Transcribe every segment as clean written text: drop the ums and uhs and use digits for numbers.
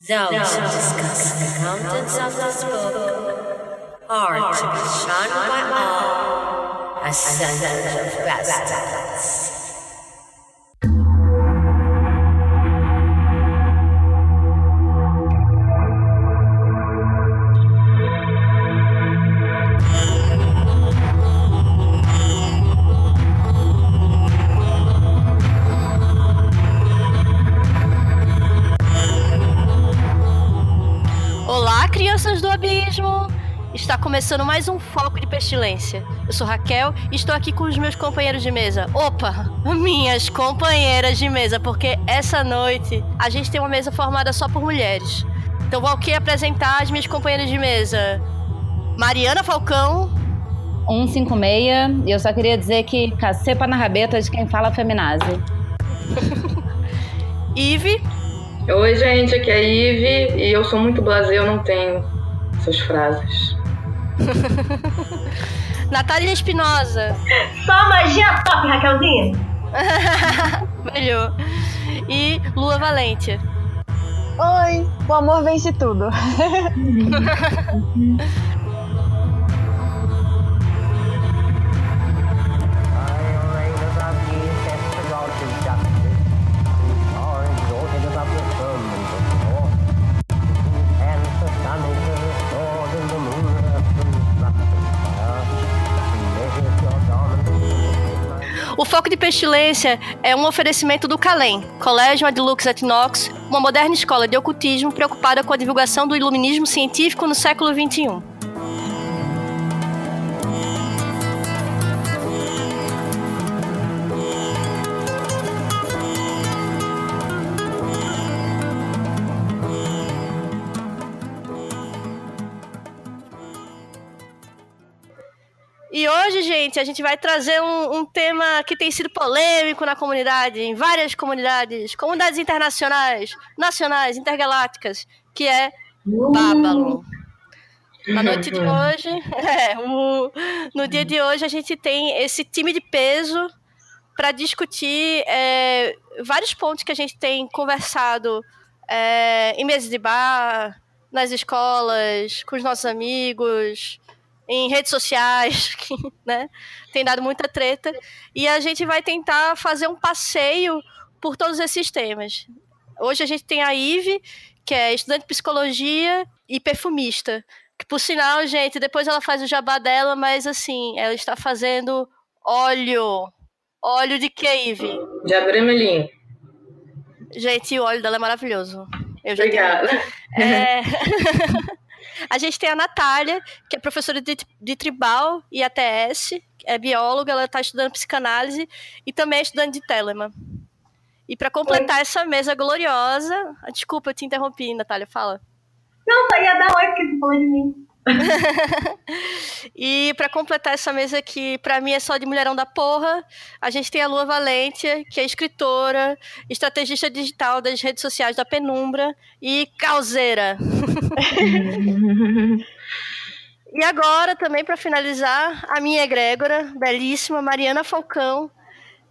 Those who discuss the contents of this book are to be shunned by all as sons of bastards. Olá, crianças do abismo! Está começando mais um Foco de Pestilência. Eu sou Raquel e estou aqui com os meus companheiros de mesa. Opa, minhas companheiras de mesa, porque essa noite a gente tem uma mesa formada só por mulheres. Então vou aqui apresentar as minhas companheiras de mesa. Mariana Falcão. 156, e eu só queria dizer que cacepa na rabeta de quem fala feminazi. Ive. Oi, gente, aqui é a Ive e eu sou muito blasé, eu não tenho essas frases. Natália Espinosa. Só magia top, Raquelzinha. Melhor. E Lua Valente. Oi, o amor vence tudo. O Foco de Pestilência é um oferecimento do CALEM, Colégio Ad Lux et Nox, uma moderna escola de ocultismo preocupada com a divulgação do iluminismo científico no século XXI. E hoje, gente, a gente vai trazer um tema que tem sido polêmico na comunidade, em várias comunidades internacionais, nacionais, intergalácticas, que é Babylon. Na noite de hoje, no dia de hoje, a gente tem esse time de peso para discutir vários pontos que a gente tem conversado em mesas de bar, nas escolas, com os nossos amigos, em redes sociais, que, né, tem dado muita treta, e a gente vai tentar fazer um passeio por todos esses temas. Hoje a gente tem a Ive, que é estudante de psicologia e perfumista, que, por sinal, gente, depois ela faz o jabá dela, mas, assim, ela está fazendo óleo de que, Ive? De abremelinho. Gente, o óleo dela é maravilhoso. Obrigada. A gente tem a Natália, que é professora de tribal e ATS, é bióloga, ela está estudando psicanálise e também é estudante de Telemann. E para completar essa mesa gloriosa... Desculpa, eu te interrompi, Natália, fala. Não, só ia dar oi porque você falou de mim. E para completar essa mesa que para mim é só de mulherão da porra, a gente tem a Lua Valente, que é escritora, estrategista digital das redes sociais da Penumbra e causeira. E agora, também para finalizar, a minha egrégora, belíssima, Mariana Falcão,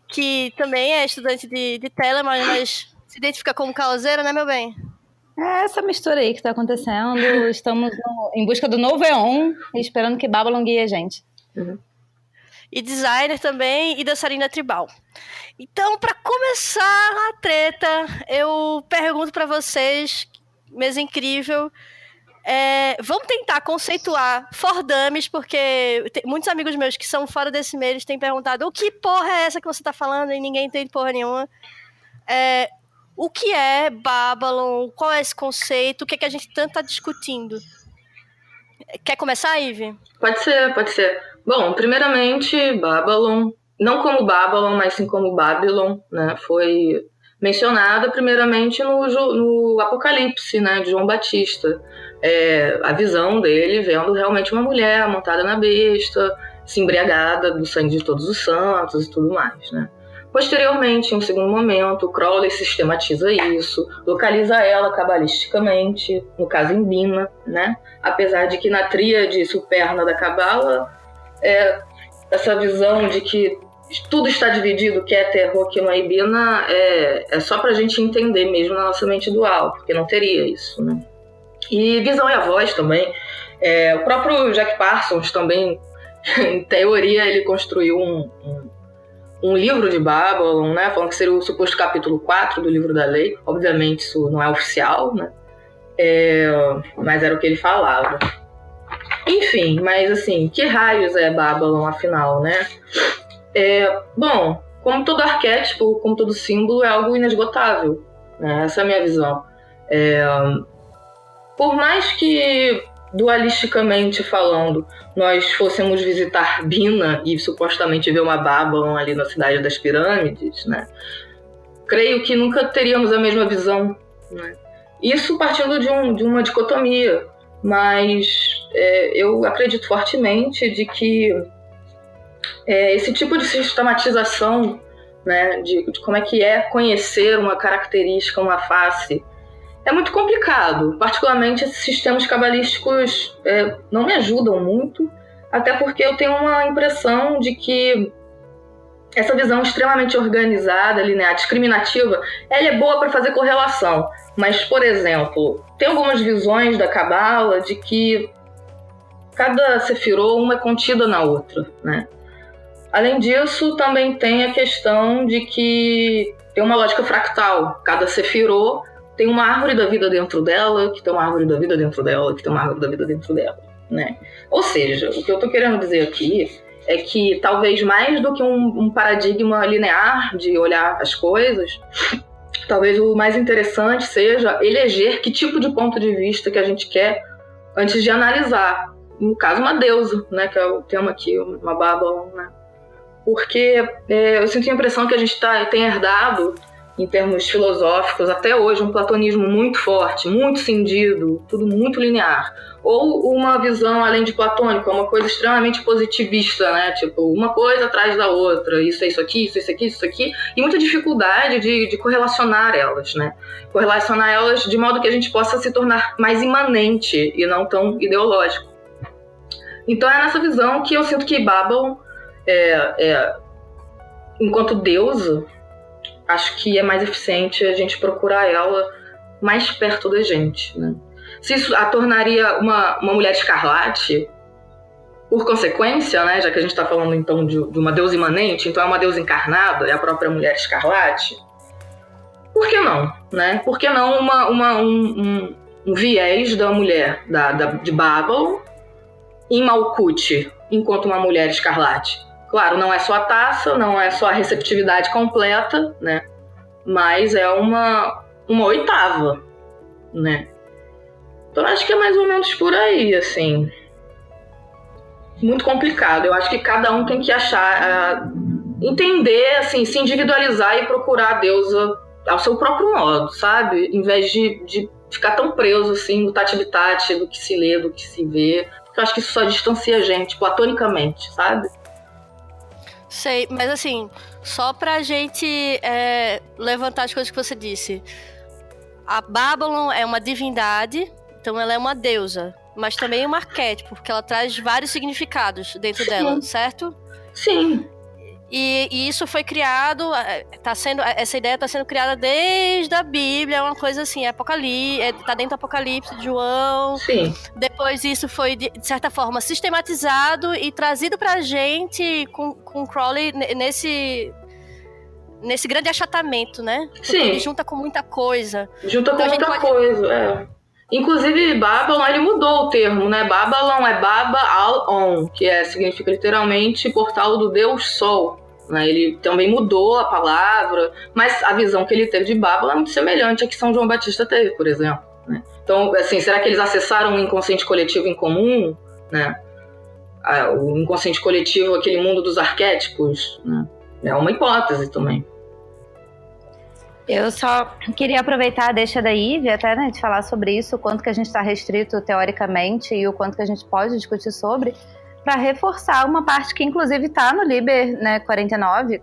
que também é estudante de Telemann, mas se identifica como causeira, né, meu bem? É essa mistura aí que tá acontecendo. Estamos em busca do novo Eon, esperando que Babylon guie a gente. E designer também, e dançarina tribal. Então, para começar a treta, eu pergunto para vocês, mesa incrível, vamos tentar conceituar For Dummies, porque muitos amigos meus que são fora desse meio, eles têm perguntado o que porra é essa que você tá falando e ninguém entende porra nenhuma. O que é Babylon? Qual é esse conceito? O que é que a gente tanto tá discutindo? Quer começar, Ive? Pode ser. Bom, primeiramente, Babylon, não como Babylon, mas sim como Babylon, né, foi mencionada primeiramente no Apocalipse, né, de João Batista. A visão dele vendo realmente uma mulher montada na besta, se embriagada do sangue de todos os santos e tudo mais, né. Posteriormente, em um segundo momento, Crowley sistematiza isso, localiza ela cabalisticamente, no caso em Bina, né? Apesar de que na tríade superna da Cabala, essa visão de que tudo está dividido, que é terror, que não é Ibina, é só pra gente entender mesmo na nossa mente dual, porque não teria isso, né? E Visão e a Voz também. O próprio Jack Parsons também, em teoria, ele construiu um livro de Babylon, né? Falando que seria o suposto capítulo 4 do livro da lei. Obviamente isso não é oficial, né? Mas era o que ele falava. Enfim, mas assim, que raios é Babylon, afinal, né? Bom, como todo arquétipo, como todo símbolo, é algo inesgotável, né? Essa é a minha visão. Por mais que, dualisticamente falando, nós fôssemos visitar Bina e supostamente ver uma Babylon ali na Cidade das Pirâmides, né? Creio que nunca teríamos a mesma visão, né? Isso partindo de uma dicotomia, mas eu acredito fortemente de que esse tipo de sistematização, né, de como é que é conhecer uma característica, uma face, é muito complicado. Particularmente esses sistemas cabalísticos não me ajudam muito, até porque eu tenho uma impressão de que essa visão extremamente organizada, linear, discriminativa, ela é boa para fazer correlação. Mas, por exemplo, tem algumas visões da Cabala de que cada sefirô, uma é contida na outra, né? Além disso, também tem a questão de que tem uma lógica fractal. Cada sefirô tem uma árvore da vida dentro dela, que tem uma árvore da vida dentro dela, que tem uma árvore da vida dentro dela, né? Ou seja, o que eu estou querendo dizer aqui é que talvez mais do que um paradigma linear de olhar as coisas, talvez o mais interessante seja eleger que tipo de ponto de vista que a gente quer antes de analisar. No caso, uma deusa, né, que é o tema aqui, uma Babylon, né? Porque eu sinto a impressão que a gente tem herdado, em termos filosóficos, até hoje, um platonismo muito forte, muito cindido, tudo muito linear. Ou uma visão, além de platônica, uma coisa extremamente positivista, né? Tipo, uma coisa atrás da outra, isso é isso aqui, isso é isso aqui, isso aqui, e muita dificuldade de correlacionar elas, né? Correlacionar elas de modo que a gente possa se tornar mais imanente e não tão ideológico. Então é nessa visão que eu sinto que Babylon, enquanto deusa, acho que é mais eficiente a gente procurar ela mais perto da gente, né? Se isso a tornaria uma mulher escarlate, por consequência, né, já que a gente está falando então de uma deusa imanente, então é uma deusa encarnada, é a própria mulher escarlate, por que não? Né? Por que não um viés da mulher de Babylon em Malkuth, enquanto uma mulher escarlate? Claro, não é só a taça, não é só a receptividade completa, né? Mas é uma oitava, né? Então acho que é mais ou menos por aí, assim. Muito complicado. Eu acho que cada um tem que achar, entender, assim, se individualizar e procurar a deusa ao seu próprio modo, sabe? Em vez de ficar tão preso, assim, no tati-bitati, do que se lê, do que se vê. Porque eu acho que isso só distancia a gente, platonicamente, sabe? Sei, mas assim, só pra gente levantar as coisas que você disse. A Babylon é uma divindade, então ela é uma deusa, mas também é um arquétipo, porque ela traz vários significados dentro dela, certo? Sim. E isso foi criado, essa ideia está sendo criada desde a Bíblia, é uma coisa assim, tá dentro do Apocalipse de João. Sim. Depois isso foi, de certa forma, sistematizado e trazido pra gente com Crowley nesse grande achatamento, né? Porque Sim. ele junta com muita coisa. Junta com muita coisa, Inclusive, Babylon, ele mudou o termo, né? Babylon é Baba Al-On, que significa literalmente portal do Deus Sol. Né? Ele também mudou a palavra, mas a visão que ele teve de Babylon é muito semelhante à que São João Batista teve, por exemplo. Né? Então, assim, será que eles acessaram um inconsciente coletivo em comum? Né? O inconsciente coletivo, aquele mundo dos arquétipos? Né? É uma hipótese também. Eu só queria aproveitar a deixa da Ivy, até, né, de falar sobre isso, o quanto que a gente está restrito teoricamente e o quanto que a gente pode discutir sobre, para reforçar uma parte que inclusive está no Liber, né, 49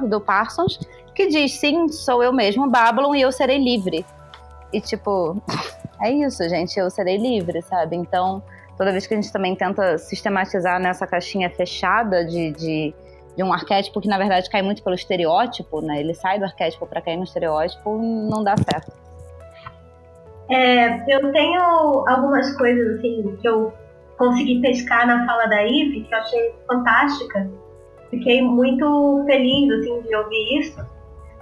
do Parsons, que diz, sim, sou eu mesmo, Babylon, e eu serei livre. E tipo, é isso, gente, eu serei livre, sabe? Então, toda vez que a gente também tenta sistematizar nessa caixinha fechada de de um arquétipo que, na verdade, cai muito pelo estereótipo, né? Ele sai do arquétipo para cair no estereótipo, não dá certo. Eu tenho algumas coisas assim que eu consegui pescar na fala da Ivy, que eu achei fantástica. Fiquei muito feliz assim, de ouvir isso,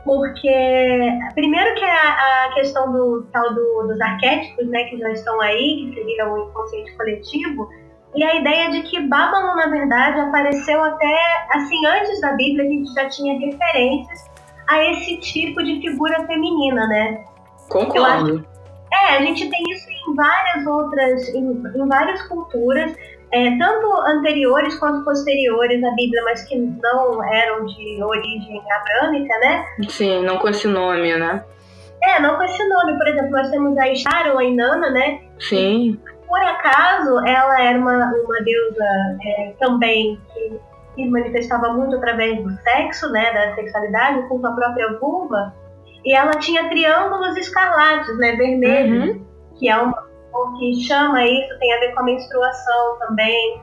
porque primeiro que é a questão do tal dos arquétipos, né, que já estão aí, que seria o inconsciente coletivo, e a ideia de que Babylon, na verdade, apareceu até, assim, antes da Bíblia, a gente já tinha referências a esse tipo de figura feminina, né? Concordo. A gente tem isso em várias outras, em várias culturas, tanto anteriores quanto posteriores à Bíblia, mas que não eram de origem abrâmica, né? Sim, não com esse nome, né? Não com esse nome. Por exemplo, nós temos a Ishtar, a Inanna, né? Sim. Por acaso, ela era uma deusa também que se manifestava muito através do sexo, né? Da sexualidade, com a própria vulva. E ela tinha triângulos escarlates, né? Vermelhos, que é o que chama isso, tem a ver com a menstruação também.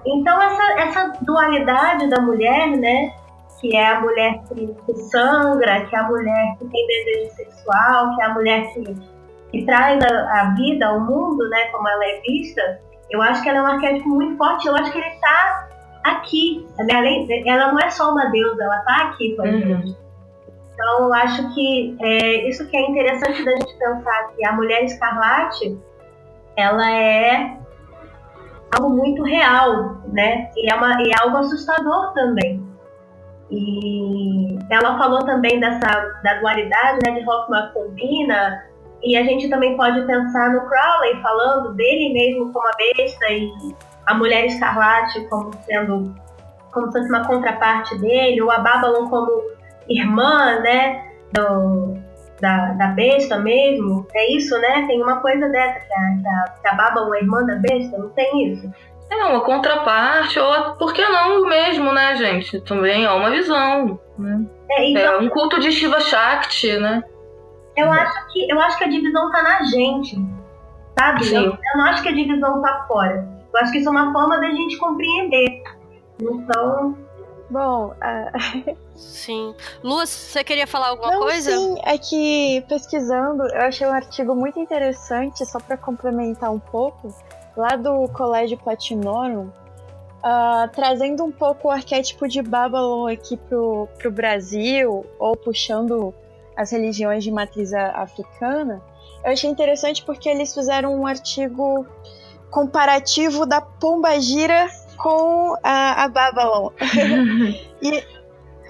Então, essa dualidade da mulher, né? Que é a mulher que sangra, que é a mulher que tem desejo sexual, que é a mulher que traz a vida ao mundo, né? Como ela é vista, eu acho que ela é um arquétipo muito forte. Eu acho que ele está aqui. Ela não é só uma deusa, ela está aqui com a gente. Então, eu acho que isso que é interessante da gente pensar, que a mulher escarlate, ela é algo muito real, né? E é algo assustador também. E ela falou também da dualidade, né? De Rockman combina, e a gente também pode pensar no Crowley falando dele mesmo como a besta e a mulher escarlate como se fosse uma contraparte dele, ou a Babylon como irmã, né, da besta mesmo. É isso, né? Tem uma coisa dessa, que a Babylon é irmã da besta, não tem isso? É uma contraparte, ou por que não mesmo, né, gente? Também é uma visão, né? Então, é um culto de Shiva Shakti, né? Eu acho que a divisão tá na gente, sabe? Sim. Eu não acho que a divisão tá fora. Eu acho que isso é uma forma da gente compreender. Então... Bom, Sim. Lu, você queria falar alguma coisa? Sim, é que pesquisando, eu achei um artigo muito interessante, só para complementar um pouco, lá do Colégio Platinorum, trazendo um pouco o arquétipo de Babylon aqui pro Brasil, ou puxando as religiões de matriz africana. Eu achei interessante porque eles fizeram um artigo comparativo da Pombagira com a Babylon.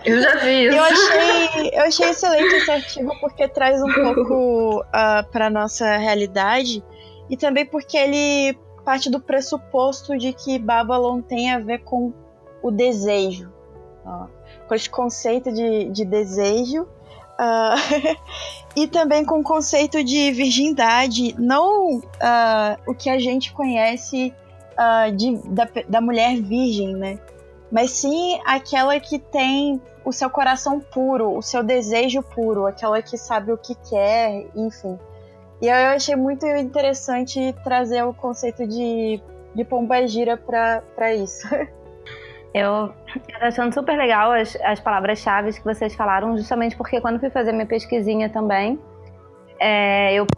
Eu já vi isso. Eu achei excelente esse artigo porque traz um pouco para nossa realidade, e também porque ele parte do pressuposto de que Babylon tem a ver com o desejo, com esse conceito de desejo, e também com o conceito de virgindade, não o que a gente conhece da mulher virgem, né? Mas sim aquela que tem o seu coração puro, o seu desejo puro, aquela que sabe o que quer, enfim. E eu achei muito interessante trazer o conceito de Pombagira para isso. Eu tô achando super legal as palavras-chave que vocês falaram, justamente porque quando fui fazer minha pesquisinha também,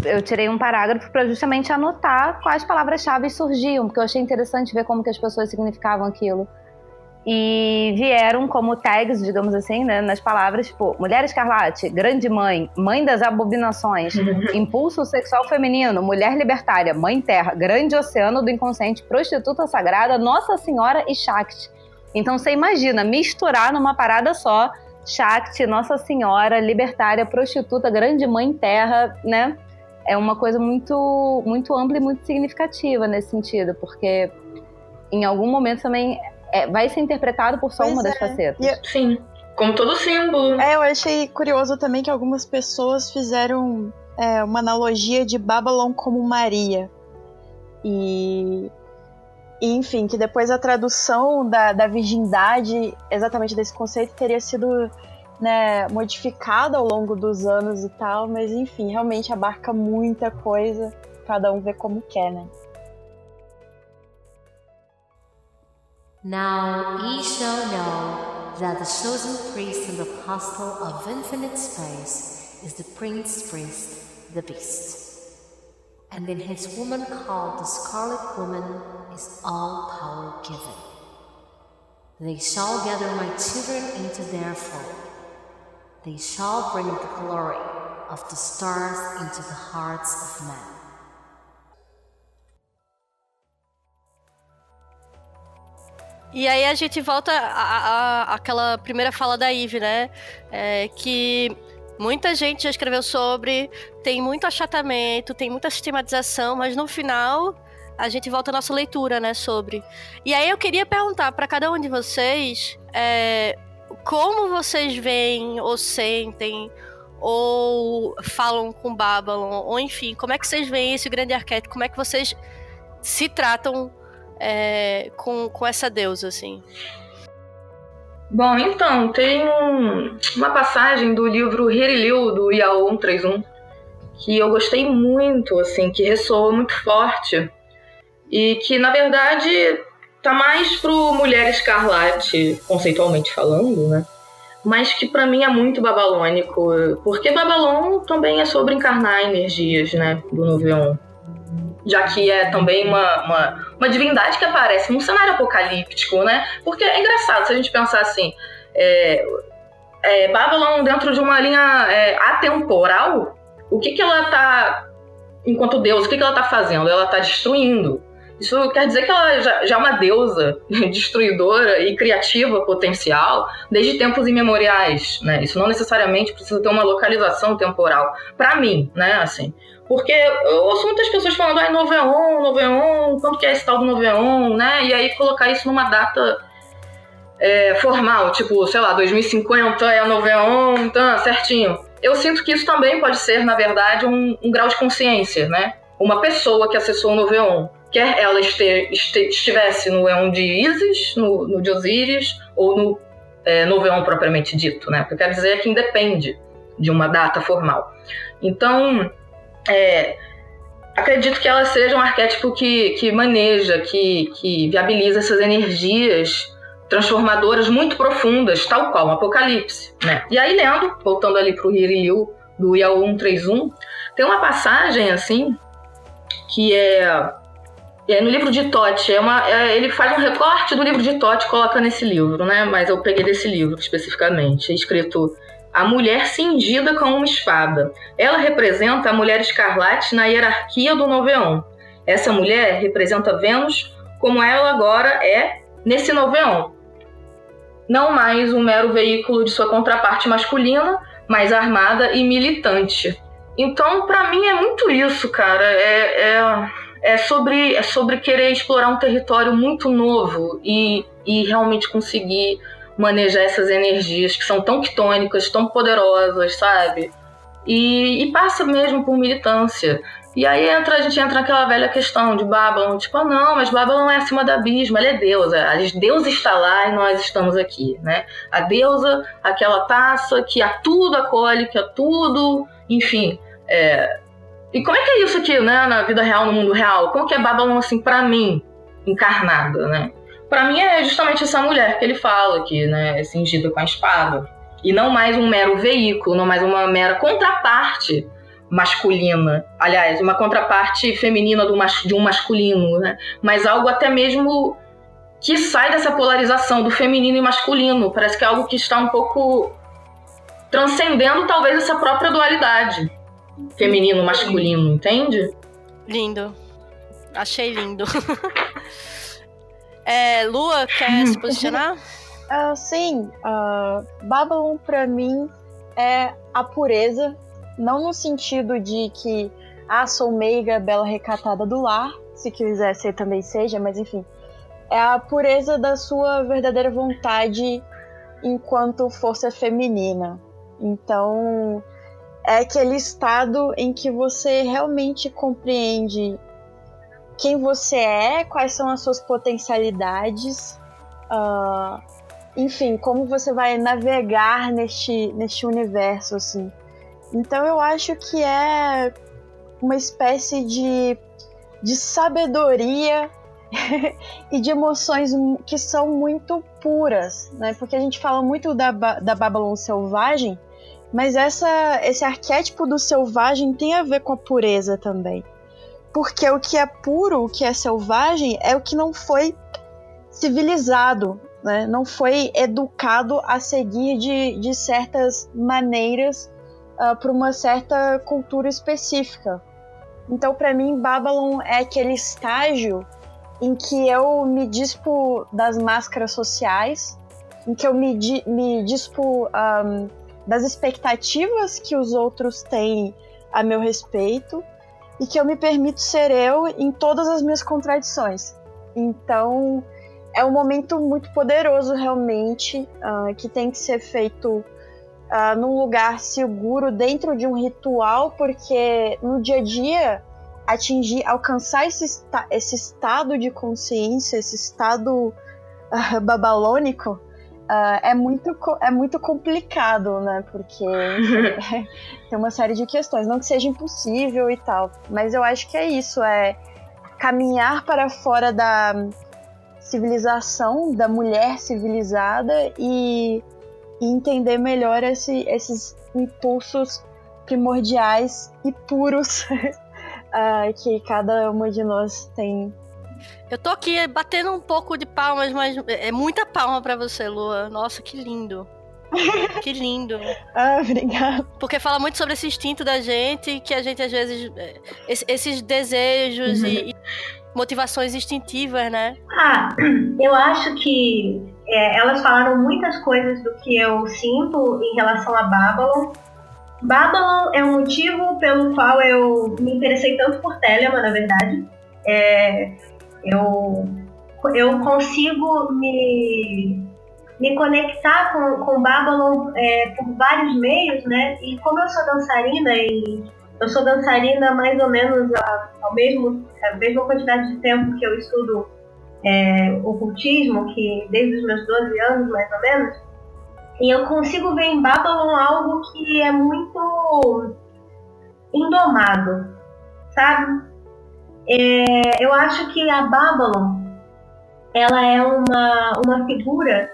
eu tirei um parágrafo para justamente anotar quais palavras-chave surgiam, porque eu achei interessante ver como que as pessoas significavam aquilo. E vieram como tags, digamos assim, né, nas palavras, tipo, mulher escarlate, grande mãe, mãe das abominações, impulso sexual feminino, mulher libertária, mãe terra, grande oceano do inconsciente, prostituta sagrada, Nossa Senhora e Shakti. Então você imagina, misturar numa parada só, Shakti, Nossa Senhora, libertária, prostituta, grande mãe terra, né? É uma coisa muito, muito ampla e muito significativa nesse sentido, porque em algum momento também vai ser interpretado por só uma das facetas. Sim, como todo símbolo. Eu achei curioso também que algumas pessoas fizeram uma analogia de Babylon como Maria. E enfim, que depois a tradução da virgindade, exatamente desse conceito, teria sido, né, modificada ao longo dos anos e tal, mas enfim, realmente abarca muita coisa, cada um vê como quer, né? Now ye shall know that the chosen priest and apostle of infinite space is the prince priest, the beast. And in his woman called the Scarlet Woman is all power given. They shall gather my children into their fold. They shall bring the glory of the stars into the hearts of men. E aí a gente volta àquela primeira fala da Eve, né? Que muita gente já escreveu sobre, tem muito achatamento, tem muita sistematização, mas no final a gente volta à nossa leitura, né? Sobre. E aí eu queria perguntar para cada um de vocês como vocês veem ou sentem ou falam com Babylon, ou enfim, como é que vocês veem esse grande arquétipo, como é que vocês se tratam com essa deusa, assim? Bom, então, tem uma passagem do livro Hiriliu, do Yao 131, que eu gostei muito, assim, que ressoa muito forte, e que, na verdade, tá mais pro Mulher Escarlate, conceitualmente falando, né? Mas que pra mim é muito babalônico, porque Babylon também é sobre encarnar energias, né, do Nouveau, já que é também uma divindade que aparece num cenário apocalíptico, né? Porque é engraçado se a gente pensar assim, Babylon dentro de uma linha atemporal, o que ela tá, enquanto Deus, o que ela tá fazendo? Ela tá destruindo. Isso quer dizer que ela já é uma deusa destruidora e criativa potencial desde tempos imemoriais, né? Isso não necessariamente precisa ter uma localização temporal. Pra mim, né, assim... Porque eu ouço muitas pessoas falando, Nouveau, quanto que é esse tal do Nouveau, né? E aí colocar isso numa data formal, tipo, sei lá, 2050 é a Nouveau, então, certinho. Eu sinto que isso também pode ser, na verdade, um grau de consciência, né? Uma pessoa que acessou o Nouveau, quer ela estivesse no Éon de Isis, no de Osíris, ou no Nouveau propriamente dito, né? Porque eu quero dizer que independe de uma data formal. Então... acredito que ela seja um arquétipo que maneja, que viabiliza essas energias transformadoras muito profundas, tal qual um apocalipse, né? E aí, voltando ali pro Hiriliu, do Yao 131, tem uma passagem, assim, que no livro de Thoth, ele faz um recorte do livro de Thoth e coloca nesse livro, né? Mas eu peguei desse livro, especificamente, escrito... A mulher cingida com uma espada. Ela representa a mulher escarlate na hierarquia do Nouveau. Essa mulher representa Vênus como ela agora é nesse Nouveau. Não mais um mero veículo de sua contraparte masculina, mas armada e militante. Então, pra mim, é muito isso, cara. É sobre querer explorar um território muito novo e realmente conseguir... manejar essas energias que são tão quitônicas, tão poderosas, sabe? E passa mesmo por militância. E aí a gente entra naquela velha questão de Babylon, tipo, não, mas Babylon é acima do abismo, ela é deusa. A deusa está lá e nós estamos aqui, né? A deusa, aquela taça que a tudo acolhe, que a tudo, enfim. E como é que é isso aqui, né, na vida real, no mundo real? Como que é Babylon, assim, pra mim, encarnada, né? Pra mim é justamente essa mulher que ele fala aqui, né, cingida com a espada. E não mais um mero veículo, não mais uma mera contraparte masculina. Aliás, uma contraparte feminina de um masculino, né? Mas algo até mesmo que sai dessa polarização do feminino e masculino. Parece que é algo que está um pouco transcendendo talvez essa própria dualidade feminino-masculino, entende? Lindo. Achei lindo. Lua, quer se posicionar? Sim, Babylon pra mim é a pureza, não no sentido de que sou meiga, bela recatada do lar, se quiser ser também seja, mas enfim, é a pureza da sua verdadeira vontade enquanto força feminina. Então é aquele estado em que você realmente compreende quem você é, quais são as suas potencialidades, enfim, como você vai navegar neste universo, assim. Então eu acho que é uma espécie de sabedoria e de emoções que são muito puras, né? Porque a gente fala muito da Babylon selvagem, mas esse arquétipo do selvagem tem a ver com a pureza também. Porque o que é puro, o que é selvagem, é o que não foi civilizado, né? Não foi educado a seguir de certas maneiras para uma certa cultura específica. Então, para mim, Babylon é aquele estágio em que eu me dispo das máscaras sociais, em que eu me dispo das expectativas que os outros têm a meu respeito, e que eu me permito ser eu em todas as minhas contradições. Então, é um momento muito poderoso, realmente, que tem que ser feito num lugar seguro, dentro de um ritual, porque no dia a dia, alcançar esse estado de consciência, esse estado babalônico, é muito complicado, né? Porque tem uma série de questões. Não que seja impossível e tal, mas eu acho que é isso, é caminhar para fora da civilização, da mulher civilizada e entender melhor esses impulsos primordiais e puros que cada uma de nós tem. Eu tô aqui batendo um pouco de palmas, mas é muita palma pra você, Lua. Nossa, que lindo. Que lindo. Obrigada. Porque fala muito sobre esse instinto da gente, que a gente às vezes... Esses desejos e motivações instintivas, né? Eu acho que elas falaram muitas coisas do que eu sinto em relação a Babylon. Babylon é um motivo pelo qual eu me interessei tanto por Telemann, na verdade. Eu consigo me conectar com Babylon por vários meios, né? E como eu sou dançarina, eu sou dançarina mais ou menos a mesma quantidade de tempo que eu estudo ocultismo, que desde os meus 12 anos, mais ou menos, e eu consigo ver em Babylon algo que é muito indomado, sabe? Eu acho que a Babylon, ela é uma figura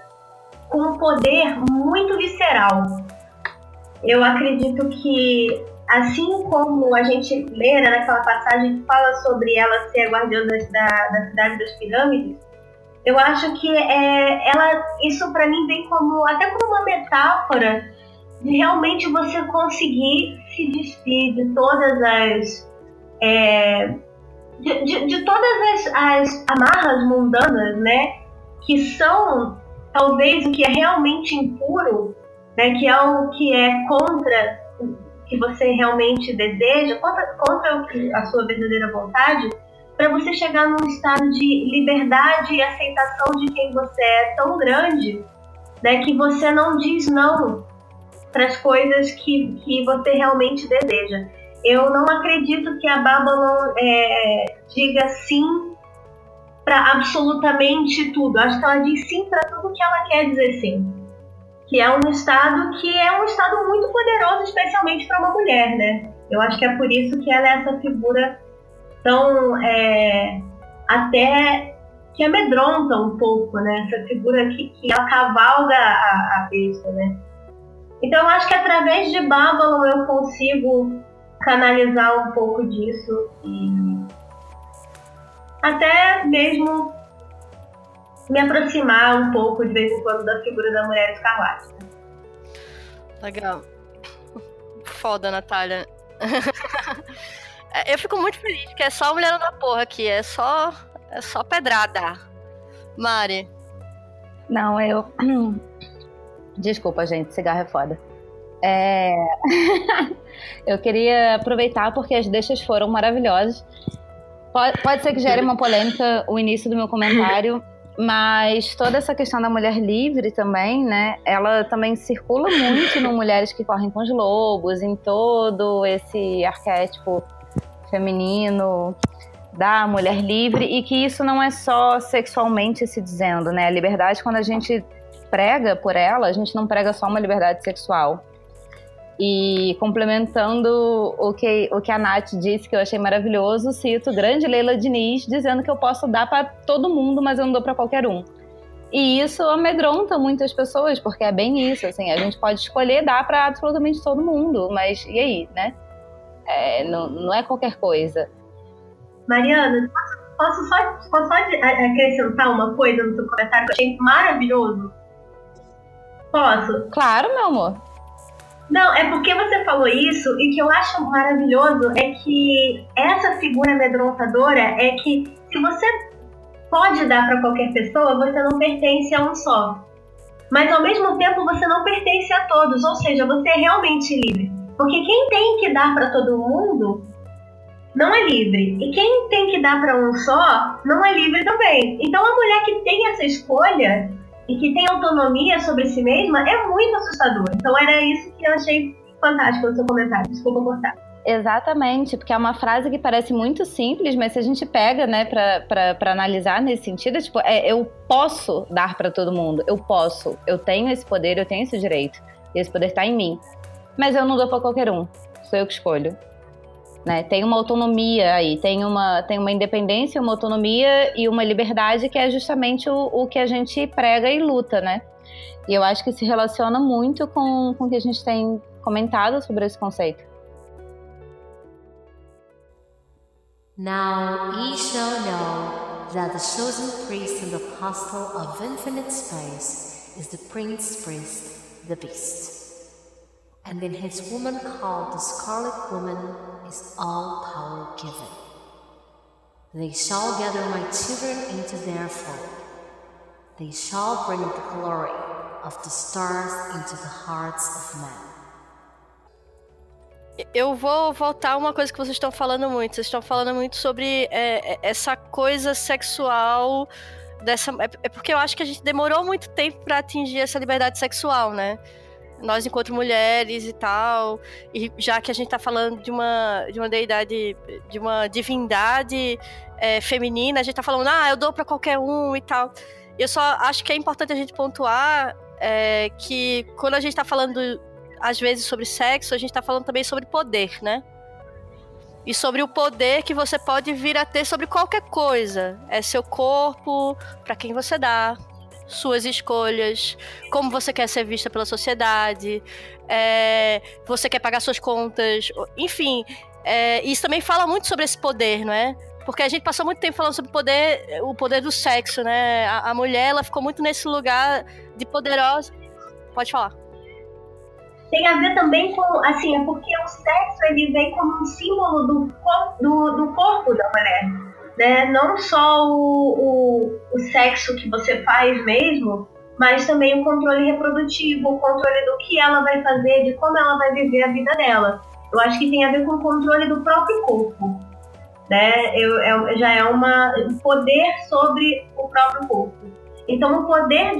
com um poder muito visceral. Eu acredito que, assim como a gente lê naquela passagem que fala sobre ela ser a guardiã da cidade das pirâmides, eu acho que isso para mim vem até como uma metáfora de realmente você conseguir se despir de todas as de todas as amarras mundanas, né, que são talvez o que é realmente impuro, né, que é o que é contra o que você realmente deseja, contra a sua verdadeira vontade, para você chegar num estado de liberdade e aceitação de quem você é tão grande, né, que você não diz não para as coisas que você realmente deseja. Eu não acredito que a Babylon diga sim para absolutamente tudo. Acho que ela diz sim para tudo que ela quer dizer sim. Que é um estado muito poderoso, especialmente para uma mulher, né? Eu acho que é por isso que ela é essa figura tão até que amedronta um pouco, né? Essa figura que ela cavalga a besta, né? Então eu acho que através de Babylon eu consigo canalizar um pouco disso e até mesmo me aproximar um pouco de vez em quando da figura da Mulher Escarlate. Legal. Foda, Natália. Eu fico muito feliz que é só mulher da porra aqui, é só pedrada. Mari. Não, Desculpa, gente, cigarro é foda. Eu queria aproveitar porque as deixas foram maravilhosas. Pode ser que gere uma polêmica o início do meu comentário, mas toda essa questão da mulher livre também, né? Ela também circula muito no Mulheres que Correm com os Lobos, em todo esse arquétipo feminino da mulher livre, e que isso não é só sexualmente se dizendo, né? A liberdade, quando a gente prega por ela, a gente não prega só uma liberdade sexual. E complementando o que a Nath disse, que eu achei maravilhoso, cito grande Leila Diniz dizendo que eu posso dar para todo mundo, mas eu não dou para qualquer um. E isso amedronta muitas pessoas, porque é bem isso, assim, a gente pode escolher dar para absolutamente todo mundo, mas e aí, né? Não é qualquer coisa. Mariana, posso só acrescentar uma coisa no seu comentário que eu achei maravilhoso? Posso? Claro, meu amor. Não, é porque você falou isso e o que eu acho maravilhoso é que essa figura amedrontadora é que se você pode dar para qualquer pessoa, você não pertence a um só. Mas ao mesmo tempo você não pertence a todos, ou seja, você é realmente livre. Porque quem tem que dar para todo mundo não é livre. E quem tem que dar para um só não é livre também. Então a mulher que tem essa escolha e que tem autonomia sobre si mesma é muito assustador. Então era isso que eu achei fantástico no seu comentário. Desculpa cortar. Exatamente, porque é uma frase que parece muito simples, mas se a gente pega, né, pra analisar nesse sentido, tipo, eu posso dar pra todo mundo, eu tenho esse poder, eu tenho esse direito, e esse poder tá em mim, mas eu não dou pra qualquer um, sou eu que escolho, né? Tem uma autonomia aí, tem uma independência, uma autonomia e uma liberdade que é justamente o que a gente prega e luta, né? E eu acho que se relaciona muito com o que a gente tem comentado sobre esse conceito. Now ye shall know that the chosen priest and apostle of infinite space is the prince priest, the beast. And in his woman called the scarlet woman is all power given. They shall gather my children into their fold. They shall bring the glory of the stars into the hearts of men. Eu vou voltar a uma coisa que vocês estão falando muito. Vocês estão falando muito sobre essa coisa sexual. É porque eu acho que a gente demorou muito tempo para atingir essa liberdade sexual, né? Nós, enquanto mulheres e tal. E já que a gente tá falando de uma deidade, de uma divindade feminina, a gente tá falando, eu dou para qualquer um e tal. Eu só acho que é importante a gente pontuar que quando a gente tá falando às vezes sobre sexo, a gente tá falando também sobre poder, né? E sobre o poder que você pode vir a ter sobre qualquer coisa. É seu corpo, pra quem você dá, suas escolhas, como você quer ser vista pela sociedade, você quer pagar suas contas, enfim. Isso também fala muito sobre esse poder, não é? Porque a gente passou muito tempo falando sobre o poder do sexo, né? A mulher, ela ficou muito nesse lugar de poderosa. Pode falar. Tem a ver também com, assim, é porque o sexo ele vem como um símbolo do corpo da mulher, né? Não só o sexo que você faz mesmo, mas também o controle reprodutivo, o controle do que ela vai fazer, de como ela vai viver a vida dela. Eu acho que tem a ver com o controle do próprio corpo, né? Já é um poder sobre o próprio corpo. Então o poder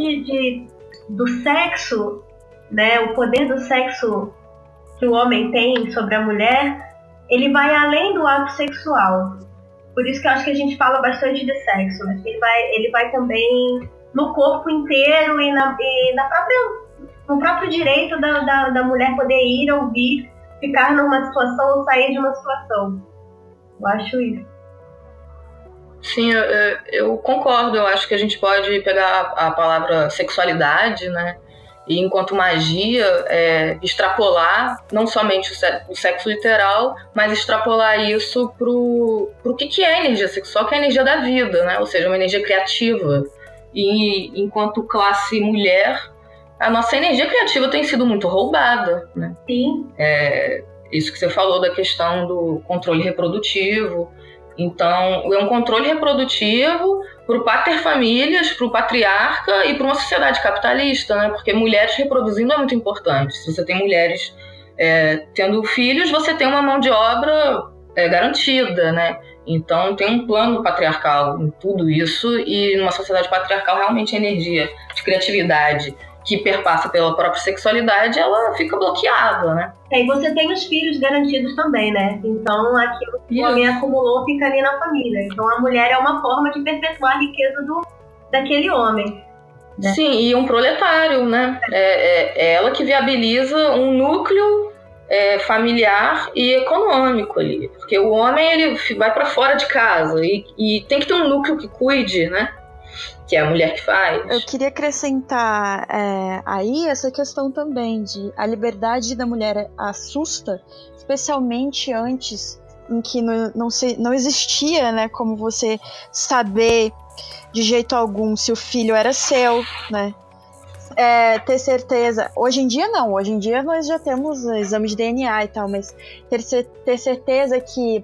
do sexo, né, o poder do sexo que o homem tem sobre a mulher, ele vai além do ato sexual. Por isso que eu acho que a gente fala bastante de sexo, mas ele vai também no corpo inteiro e no próprio direito da mulher poder ir, ouvir, ficar numa situação ou sair de uma situação. Eu acho isso. Sim, eu concordo. Eu acho que a gente pode pegar a palavra sexualidade, né? E enquanto magia, extrapolar não somente o sexo literal, mas extrapolar isso pro que é energia sexual, que é a energia da vida, né? Ou seja, uma energia criativa. E enquanto classe mulher, a nossa energia criativa tem sido muito roubada, né? Sim. Isso que você falou da questão do controle reprodutivo. Então, é um controle reprodutivo para o paterfamílias, para o patriarca e para uma sociedade capitalista, né? Porque mulheres reproduzindo é muito importante. Se você tem mulheres tendo filhos, você tem uma mão de obra garantida, né? Então, tem um plano patriarcal em tudo isso, e numa sociedade patriarcal, realmente a energia de criatividade que perpassa pela própria sexualidade, ela fica bloqueada, né? E você tem os filhos garantidos também, né? Então, aquilo que o homem acumulou fica ali na família. Então, a mulher é uma forma de perpetuar a riqueza daquele homem. Né? Sim, e um proletário, né? É ela que viabiliza um núcleo familiar e econômico ali. Porque o homem ele vai para fora de casa e tem que ter um núcleo que cuide, né? Que é a mulher que faz. Eu queria acrescentar aí essa questão também de a liberdade da mulher assusta, especialmente antes em que não existia, né, como você saber de jeito algum se o filho era seu, né? Ter certeza. Hoje em dia não, hoje em dia nós já temos exame de DNA e tal, mas ter certeza que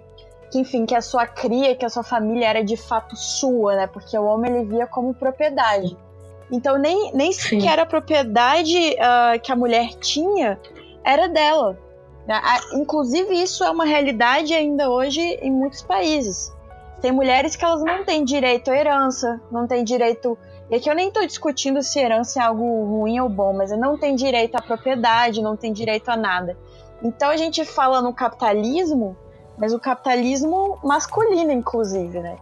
enfim, que a sua cria, que a sua família era de fato sua, né? Porque o homem ele via como propriedade. Então nem sequer a propriedade que a mulher tinha era dela. Inclusive isso é uma realidade ainda hoje em muitos países. Tem mulheres que elas não têm direito à herança, não têm direito... E aqui eu nem estou discutindo se herança é algo ruim ou bom, mas não tem direito à propriedade, não tem direito a nada. Então a gente fala no capitalismo, mas o capitalismo masculino, inclusive, né?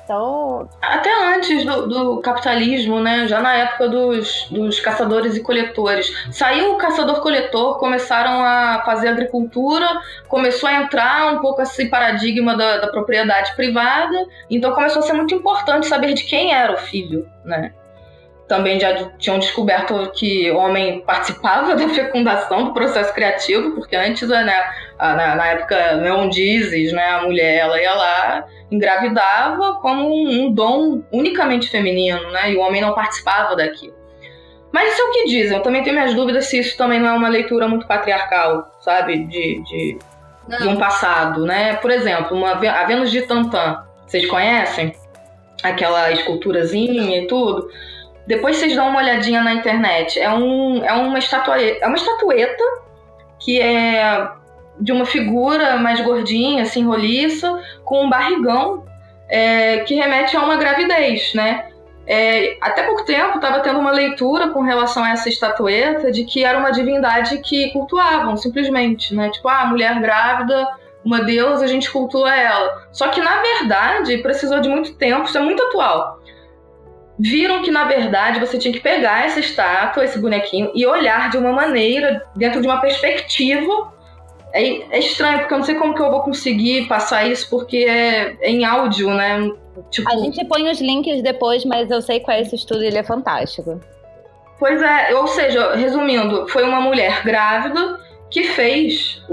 Então... Até antes do capitalismo, né? Já na época dos caçadores e coletores. Saiu o caçador-coletor, começaram a fazer agricultura, começou a entrar um pouco esse paradigma da propriedade privada, então começou a ser muito importante saber de quem era o filho, né? Também já tinham descoberto que o homem participava da fecundação do processo criativo, porque antes, né, na época neondizes, né, a mulher ela ia lá, engravidava como um dom unicamente feminino, né, e o homem não participava daquilo. Mas isso é o que dizem. Eu também tenho minhas dúvidas se isso também não é uma leitura muito patriarcal, sabe, de um passado, né? Por exemplo, a Vênus de Tantã, vocês conhecem? Aquela esculturazinha e tudo. Depois vocês dão uma olhadinha na internet. É uma estatueta que é de uma figura mais gordinha, assim, roliça, com um barrigão que remete a uma gravidez, né? Até pouco tempo estava tendo uma leitura com relação a essa estatueta de que era uma divindade que cultuavam, simplesmente, né? Tipo, a mulher grávida, uma deusa, a gente cultua ela. Só que, na verdade, precisou de muito tempo, isso é muito atual. Viram que, na verdade, você tinha que pegar essa estátua, esse bonequinho, e olhar de uma maneira, dentro de uma perspectiva. É estranho, porque eu não sei como que eu vou conseguir passar isso, porque é em áudio, né? Tipo... A gente põe os links depois, mas eu sei qual é esse estudo, ele é fantástico. Pois é, ou seja, resumindo, foi uma mulher grávida que fez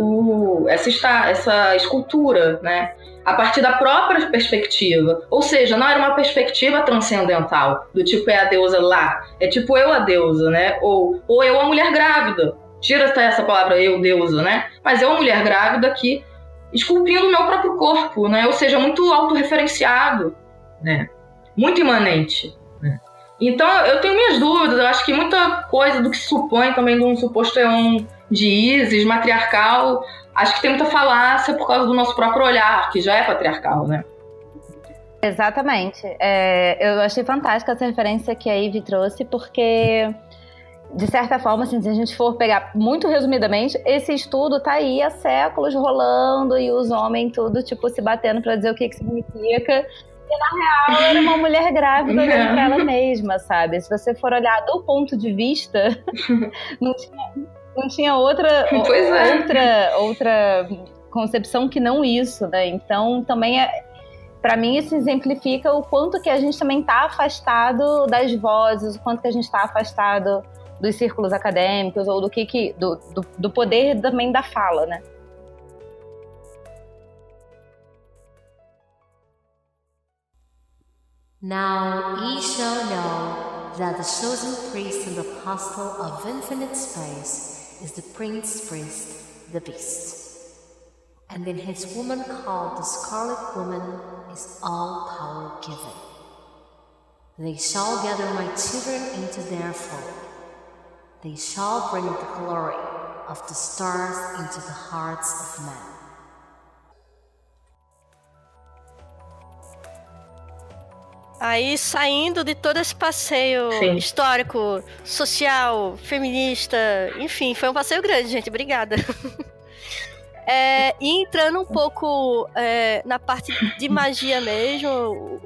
essa escultura, né? A partir da própria perspectiva. Ou seja, não era uma perspectiva transcendental, do tipo a deusa lá, é tipo eu a deusa, né? Ou eu a mulher grávida. Tira até essa palavra eu, deusa, né? Mas eu a mulher grávida aqui, esculpindo o meu próprio corpo, né? Ou seja, muito autorreferenciado, né? Muito imanente, né? Então, eu tenho minhas dúvidas. Eu acho que muita coisa do que se supõe também de um suposto eon de Ísis, matriarcal, acho que tem muita falácia por causa do nosso próprio olhar, que já é patriarcal, né? Exatamente. Eu achei fantástica essa referência que a Ivy trouxe, porque, de certa forma, assim, se a gente for pegar muito resumidamente, esse estudo tá aí há séculos rolando e os homens tudo, tipo, se batendo pra dizer o que significa. E, na real, era uma mulher grávida olhando pra ela mesma, sabe? Se você for olhar do ponto de vista, não tinha outra concepção que não isso, né? Então, também, para mim, isso exemplifica o quanto que a gente também está afastado das vozes, o quanto que a gente está afastado dos círculos acadêmicos, ou do poder também da fala, né? Now ye shall know that the chosen priest and apostle of infinite space is the prince priest, the beast. And in his woman called the scarlet woman is all power given. They shall gather my children into their fold. They shall bring the glory of the stars into the hearts of men. Aí, saindo de todo esse passeio histórico, social, feminista, enfim, foi um passeio grande, gente, obrigada. E entrando um pouco na parte de magia mesmo,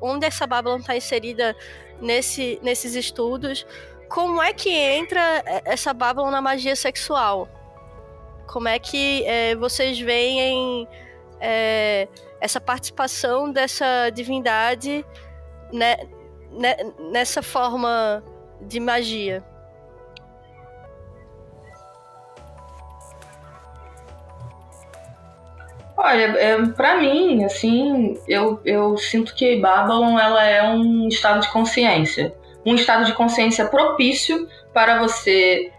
onde essa Babylon está inserida nesses estudos, como é que entra essa Babylon na magia sexual? como é que vocês veem essa participação dessa divindade, né, nessa forma de magia? Olha, pra mim, assim, eu sinto que Babylon ela é um estado de consciência. Um estado de consciência propício para você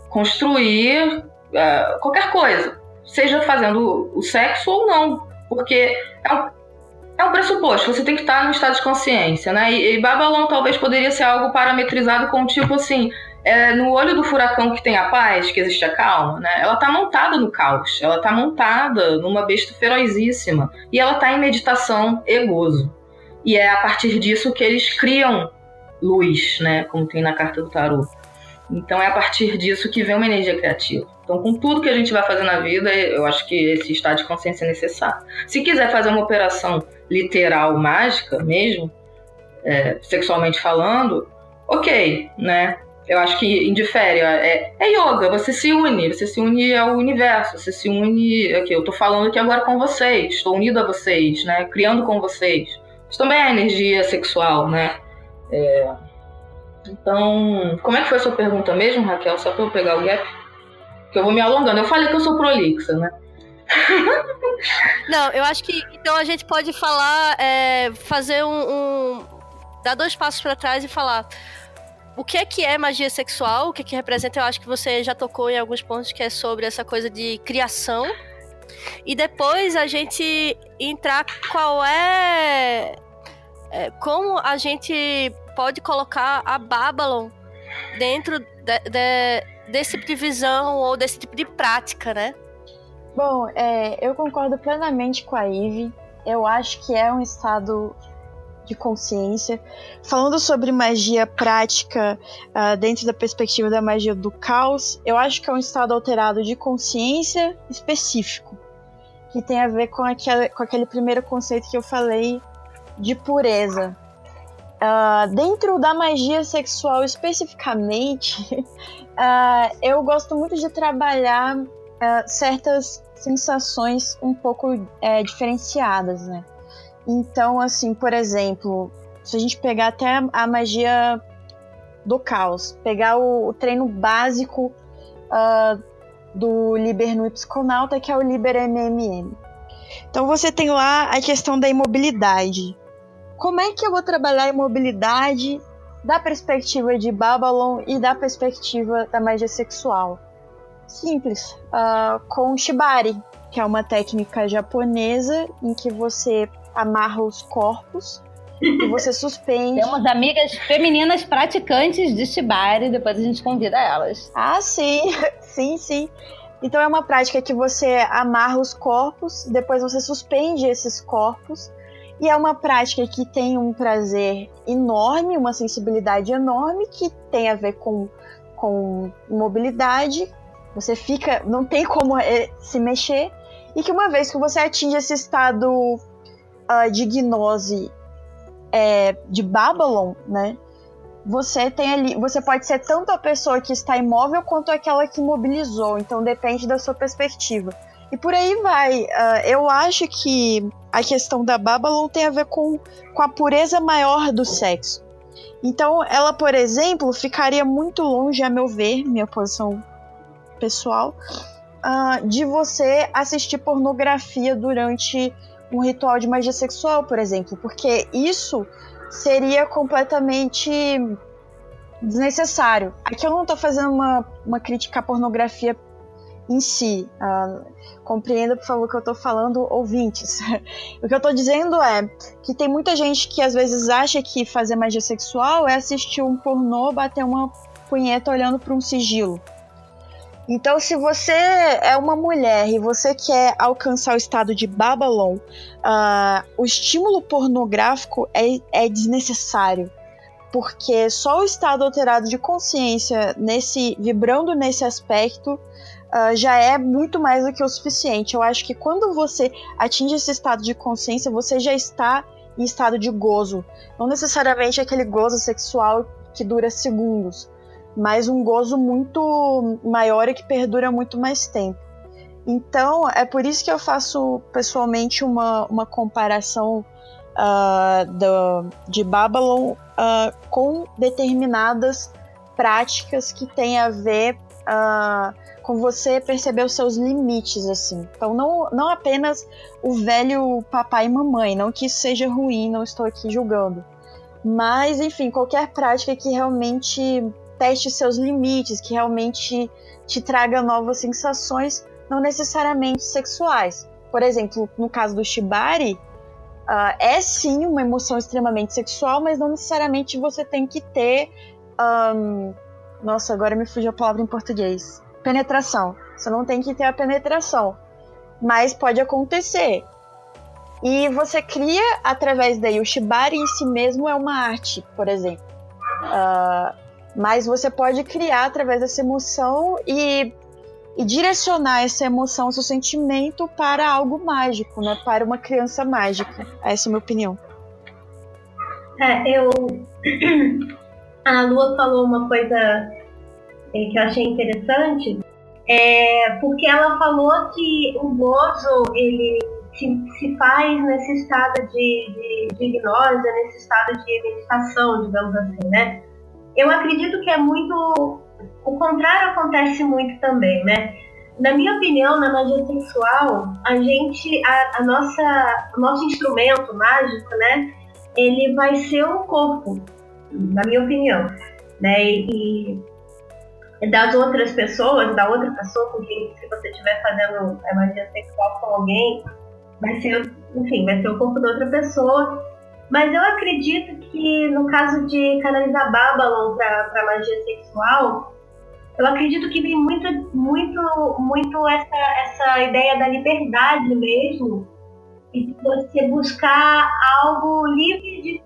construir qualquer coisa. Seja fazendo o sexo ou não. Porque é um pressuposto. Você tem que estar no estado de consciência, né? E Babylon talvez poderia ser algo parametrizado com tipo assim... no olho do furacão que tem a paz, que existe a calma, né? Ela tá montada no caos, ela tá montada numa besta ferozíssima e ela tá em meditação e gozo. E é a partir disso que eles criam luz, né? Como tem na carta do tarô. Então é a partir disso que vem uma energia criativa. Então, com tudo que a gente vai fazer na vida, eu acho que esse estado de consciência é necessário. Se quiser fazer uma operação literal, mágica mesmo, sexualmente falando, ok, né? Eu acho que indifere. É yoga, você se une ao universo, você se une. Aqui, eu tô falando aqui agora com vocês, estou unido a vocês, né? Criando com vocês. Isso também é energia sexual, né? Então, como é que foi a sua pergunta mesmo, Raquel? Só pra eu pegar o gap? Que eu vou me alongando. Eu falei que eu sou prolixa, né? Não, eu acho que então a gente pode falar, fazer dar 2 passos para trás e falar o que é magia sexual, o que representa. Eu acho que você já tocou em alguns pontos, que é sobre essa coisa de criação, e depois a gente entrar como a gente pode colocar a Babylon dentro desse tipo de visão ou desse tipo de prática, né? Bom, eu concordo plenamente com a Ivy. Eu acho que é um estado de consciência. Falando sobre magia prática dentro da perspectiva da magia do caos, eu acho que é um estado alterado de consciência específico, que tem a ver com aquele primeiro conceito que eu falei de pureza. Dentro da magia sexual especificamente, eu gosto muito de trabalhar certas sensações um pouco diferenciadas, né? Então, assim, por exemplo, se a gente pegar até a magia do caos, pegar o treino básico do Liber no Psiconauta, que é o Liber MMM. Então você tem lá a questão da imobilidade. Como é que eu vou trabalhar a imobilidade da perspectiva de Babylon e da perspectiva da magia sexual? Simples, com Shibari, que é uma técnica japonesa em que você amarra os corpos e você suspende. Temos amigas femininas praticantes de Shibari, depois a gente convida elas. Ah, sim, sim. Então é uma prática que você amarra os corpos, depois você suspende esses corpos, e é uma prática que tem um prazer enorme, uma sensibilidade enorme, que tem a ver com mobilidade. Você não tem como se mexer, e que uma vez que você atinge esse estado de gnose de Babylon, né? Você pode ser tanto a pessoa que está imóvel quanto aquela que mobilizou. Então depende da sua perspectiva. E por aí vai. Eu acho que a questão da Babylon tem a ver com a pureza maior do sexo. Então ela, por exemplo, ficaria muito longe, a meu ver, minha posição pessoal, de você assistir pornografia durante um ritual de magia sexual, por exemplo, porque isso seria completamente desnecessário. Aqui eu não estou fazendo uma crítica à pornografia em si. Compreenda, por favor, o que eu estou falando, ouvintes. O que eu estou dizendo é que tem muita gente que às vezes acha que fazer magia sexual é assistir um pornô, bater uma punheta olhando para um sigilo. Então, se você é uma mulher e você quer alcançar o estado de Babylon, o estímulo pornográfico é desnecessário, porque só o estado alterado de consciência, vibrando nesse aspecto, já é muito mais do que o suficiente. Eu acho que quando você atinge esse estado de consciência, você já está em estado de gozo. Não necessariamente aquele gozo sexual que dura segundos, mas um gozo muito maior e que perdura muito mais tempo. Então, é por isso que eu faço pessoalmente uma comparação de Babylon com determinadas práticas que têm a ver com você perceber os seus limites, assim. Então, não apenas o velho papai e mamãe, não que isso seja ruim, não estou aqui julgando. Mas, enfim, qualquer prática que realmente teste seus limites, que realmente te traga novas sensações, não necessariamente sexuais. Por exemplo, no caso do Shibari, é sim uma emoção extremamente sexual, mas não necessariamente você tem que ter... Nossa, agora me fugiu a palavra em português. Penetração. Você não tem que ter a penetração. Mas pode acontecer. E você cria através daí. O Shibari em si mesmo é uma arte, por exemplo. Mas você pode criar através dessa emoção e direcionar essa emoção, seu sentimento para algo mágico, né? Para uma criança mágica. Essa é a minha opinião. A Lua falou uma coisa que eu achei interessante, porque ela falou que o gozo ele se faz nesse estado de hipnose, nesse estado de meditação, digamos assim, né? Eu acredito que é muito... O contrário acontece muito também, né? Na minha opinião, na magia sexual, o nosso instrumento mágico, né? Ele vai ser o corpo, na minha opinião, né? E das outras pessoas, da outra pessoa com quem, se você estiver fazendo a magia sexual com alguém, vai ser o corpo da outra pessoa. Mas eu acredito que no caso de canalizar Babylon para magia sexual, eu acredito que vem muito essa ideia da liberdade mesmo, e de você buscar algo livre de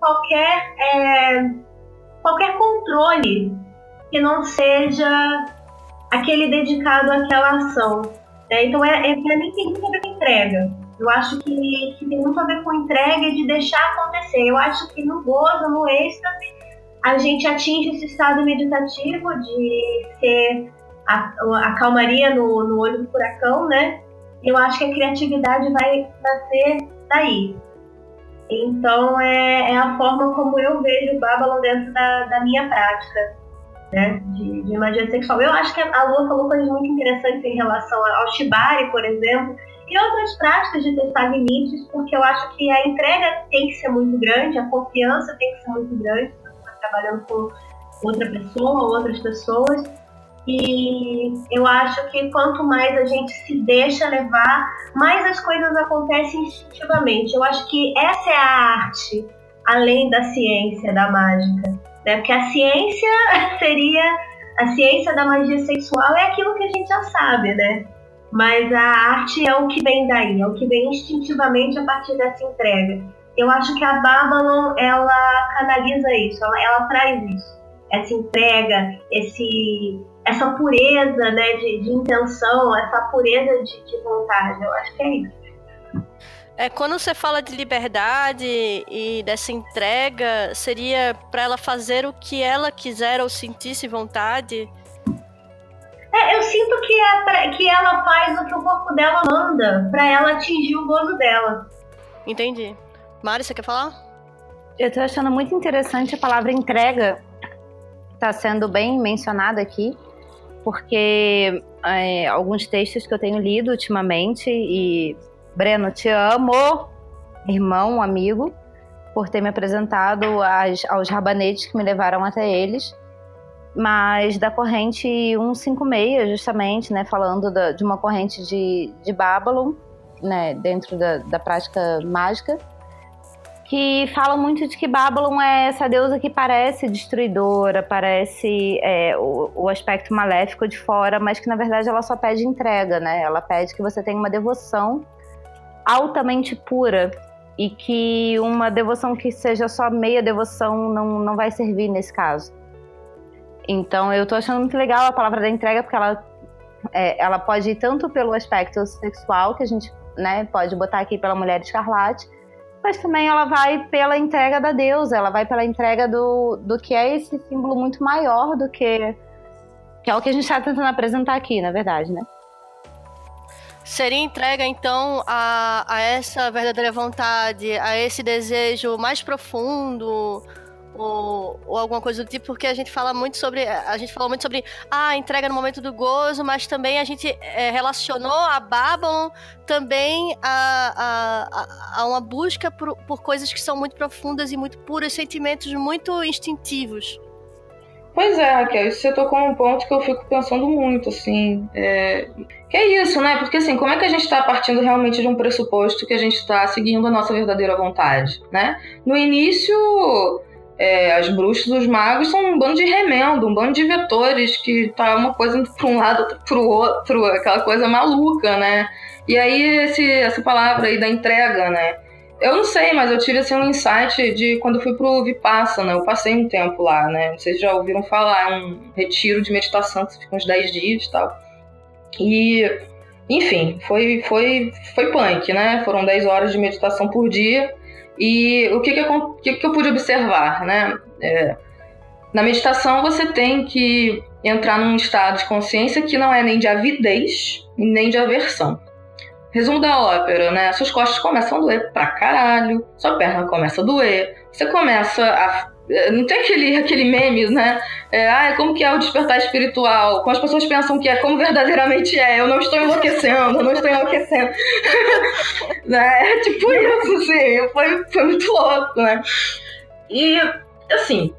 qualquer controle que não seja aquele dedicado àquela ação. Então, para mim, tem muito a ver com entrega. Eu acho que tem muito a ver com entrega e de deixar acontecer. Eu acho que no gozo, no êxtase, a gente atinge esse estado meditativo de ser a calmaria no olho do furacão, né? Eu acho que a criatividade vai nascer daí. Então, é a forma como eu vejo o Babylon dentro da minha prática, né, de magia sexual. Eu acho que a Lua falou coisas muito interessantes em relação ao Shibari, por exemplo, e outras práticas de testar limites, porque eu acho que a entrega tem que ser muito grande, a confiança tem que ser muito grande, você está trabalhando com outra pessoa, outras pessoas, e eu acho que quanto mais a gente se deixa levar, mais as coisas acontecem instintivamente. Eu acho que essa é a arte, além da ciência, da mágica, né? Porque a ciência da magia sexual é aquilo que a gente já sabe, né? Mas a arte é o que vem daí, é o que vem instintivamente a partir dessa entrega. Eu acho que a Babylon, ela canaliza isso, ela traz isso, essa entrega, essa pureza, né, de intenção, essa pureza de vontade. Eu acho que é isso. Quando você fala de liberdade e dessa entrega, seria para ela fazer o que ela quiser ou sentisse vontade? Eu sinto que ela faz o que o corpo dela manda, para ela atingir o gozo dela. Entendi. Mari, você quer falar? Eu tô achando muito interessante a palavra entrega, está sendo bem mencionada aqui, porque alguns textos que eu tenho lido ultimamente, e Breno, te amo, irmão, amigo, por ter me apresentado aos rabanetes que me levaram até eles, mas da corrente 156, justamente, né, falando de uma corrente de Babylon, né, dentro da prática mágica, que fala muito de que Babylon é essa deusa que parece destruidora, parece o aspecto maléfico de fora, mas que na verdade ela só pede entrega, né? Ela pede que você tenha uma devoção altamente pura, e que uma devoção que seja só meia devoção não vai servir nesse caso. Então eu tô achando muito legal a palavra da entrega, porque ela pode ir tanto pelo aspecto sexual, que a gente, né, pode botar aqui pela Mulher Escarlate, mas também ela vai pela entrega da deusa, ela vai pela entrega do que é esse símbolo muito maior do que Que é o que a gente está tentando apresentar aqui, na verdade, né? Seria entrega, então, a essa verdadeira vontade, a esse desejo mais profundo, ou alguma coisa do tipo, porque a gente falou muito sobre a entrega no momento do gozo, mas também a gente relacionou a Babylon também a uma busca por coisas que são muito profundas e muito puras, sentimentos muito instintivos. Pois é, Raquel, você tocou num ponto que eu fico pensando muito, assim, que é isso, né? Porque, assim, como é que a gente está partindo realmente de um pressuposto que a gente está seguindo a nossa verdadeira vontade, né? No início, as bruxas, os magos são um bando de remendo, um bando de vetores que tá uma coisa indo para um lado, outra para o outro, aquela coisa maluca, né? E aí, essa palavra aí da entrega, né? Eu não sei, mas eu tive assim, um insight de quando eu fui pro Vipassana, eu passei um tempo lá, né? Vocês já ouviram falar, é um retiro de meditação que você fica uns 10 dias e tal. E, enfim, foi punk, né? Foram 10 horas de meditação por dia. E o que eu pude observar, né? Na meditação você tem que entrar num estado de consciência que não é nem de avidez, nem de aversão. Resumo da ópera, né? Suas costas começam a doer pra caralho, sua perna começa a doer, você começa a... Não tem aquele meme, né? Como que é o despertar espiritual? Como as pessoas pensam que é, como verdadeiramente é. Eu não estou enlouquecendo, né? É tipo isso, assim. Foi muito louco, né? E, assim...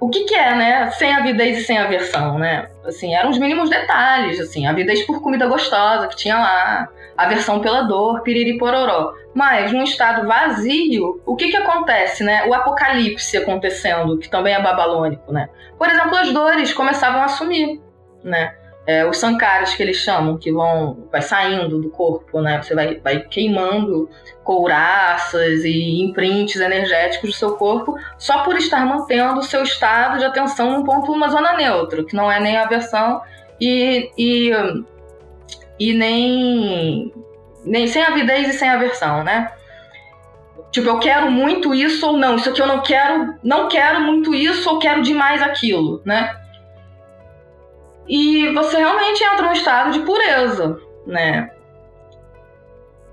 O que é, né? Sem avidez e sem aversão, né? Assim, eram os mínimos detalhes, assim, avidez por comida gostosa que tinha lá, aversão pela dor, piriri pororó. Mas, num estado vazio, o que acontece, né? O apocalipse acontecendo, que também é babilônico, né? Por exemplo, as dores começavam a sumir, né? Os sankaras que eles chamam, que vai saindo do corpo, né? Você vai queimando couraças e imprints energéticos do seu corpo só por estar mantendo o seu estado de atenção num ponto, uma zona neutra, que não é nem aversão e nem sem avidez e sem aversão, né? Tipo, eu quero muito isso ou não. Isso aqui eu não quero muito isso ou quero demais aquilo, né? E você realmente entra num estado de pureza, né?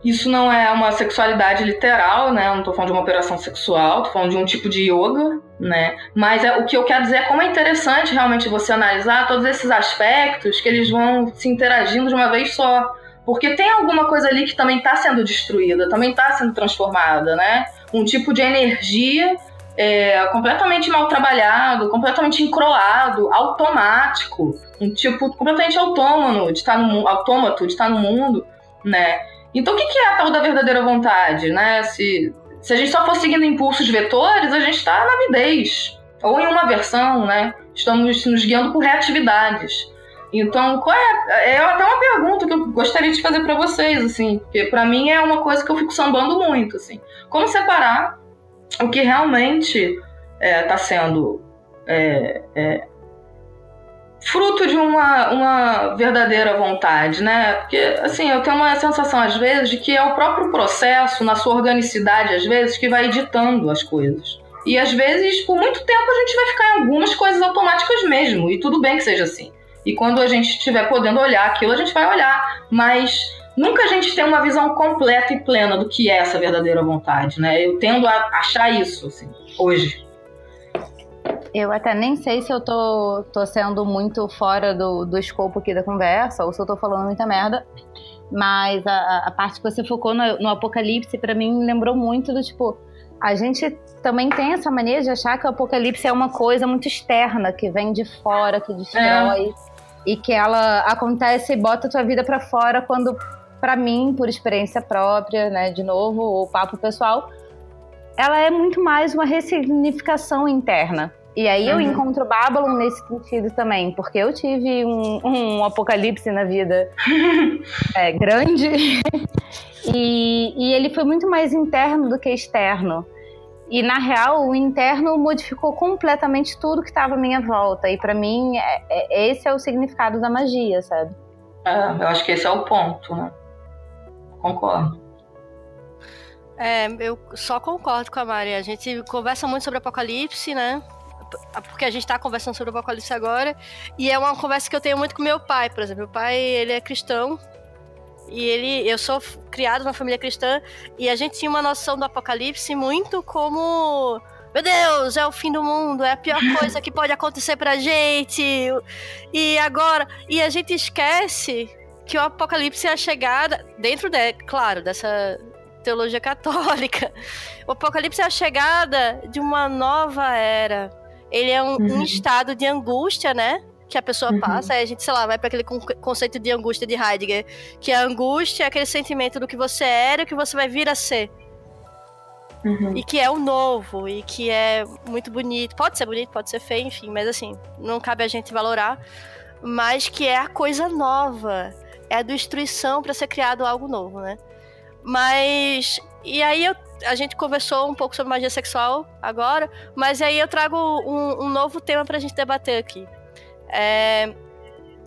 Isso não é uma sexualidade literal, né? Eu não tô falando de uma operação sexual, tô falando de um tipo de yoga, né? Mas o que eu quero dizer é como é interessante realmente você analisar todos esses aspectos que eles vão se interagindo de uma vez só. Porque tem alguma coisa ali que também está sendo destruída, também está sendo transformada, né? Um tipo de energia completamente mal trabalhado, completamente encroado, automático, um tipo completamente autômato de estar no mundo, né? Então o que é a tal da verdadeira vontade, né? Se a gente só for seguindo impulsos vetores, a gente está na avidez, ou em uma aversão, né? Estamos nos guiando por reatividades. Então, qual é até uma pergunta que eu gostaria de fazer para vocês, assim, porque para mim é uma coisa que eu fico sambando muito, assim. Como separar o que realmente está sendo fruto de uma verdadeira vontade, né? Porque, assim, eu tenho uma sensação, às vezes, de que é o próprio processo, na sua organicidade, às vezes, que vai editando as coisas. E, às vezes, por muito tempo, a gente vai ficar em algumas coisas automáticas mesmo, e tudo bem que seja assim. E quando a gente estiver podendo olhar aquilo, a gente vai olhar, mas nunca a gente tem uma visão completa e plena do que é essa verdadeira vontade, né? Eu tendo a achar isso, assim, hoje. Eu até nem sei se eu tô sendo muito fora do escopo aqui da conversa, ou se eu tô falando muita merda, mas a parte que você focou no Apocalipse, pra mim, lembrou muito do tipo, a gente também tem essa mania de achar que o Apocalipse é uma coisa muito externa, que vem de fora, que destrói, e que ela acontece e bota a tua vida pra fora, quando, pra mim, por experiência própria, né, de novo, o papo pessoal, ela é muito mais uma ressignificação interna. E aí eu encontro Babylon nesse sentido também, porque eu tive um apocalipse na vida grande, e ele foi muito mais interno do que externo. E, na real, o interno modificou completamente tudo que estava à minha volta. E, pra mim, esse é o significado da magia, sabe? Eu acho que esse é o ponto, né? Concordo. Eu só concordo com a Mari. A gente conversa muito sobre Apocalipse, né? porque a gente tá conversando sobre o Apocalipse agora, e é uma conversa que eu tenho muito com meu pai, por exemplo. Meu pai, ele é cristão, e eu sou criado numa família cristã, e a gente tinha uma noção do Apocalipse muito como... Meu Deus, é o fim do mundo, é a pior coisa que pode acontecer pra gente, e agora... E a gente esquece que o Apocalipse é a chegada, dentro, claro, dessa teologia católica, o Apocalipse é a chegada de uma nova era. Ele é um estado de angústia, né? Que a pessoa passa, aí a gente, sei lá, vai para aquele conceito de angústia de Heidegger, que a angústia é aquele sentimento do que você era e o que você vai vir a ser. E que é o novo, e que é muito bonito. Pode ser feio, enfim, mas assim, não cabe a gente valorar. Mas que é a coisa nova. É a destruição para ser criado algo novo, né? Mas... E aí a gente conversou um pouco sobre magia sexual agora, mas aí eu trago um novo tema pra gente debater aqui.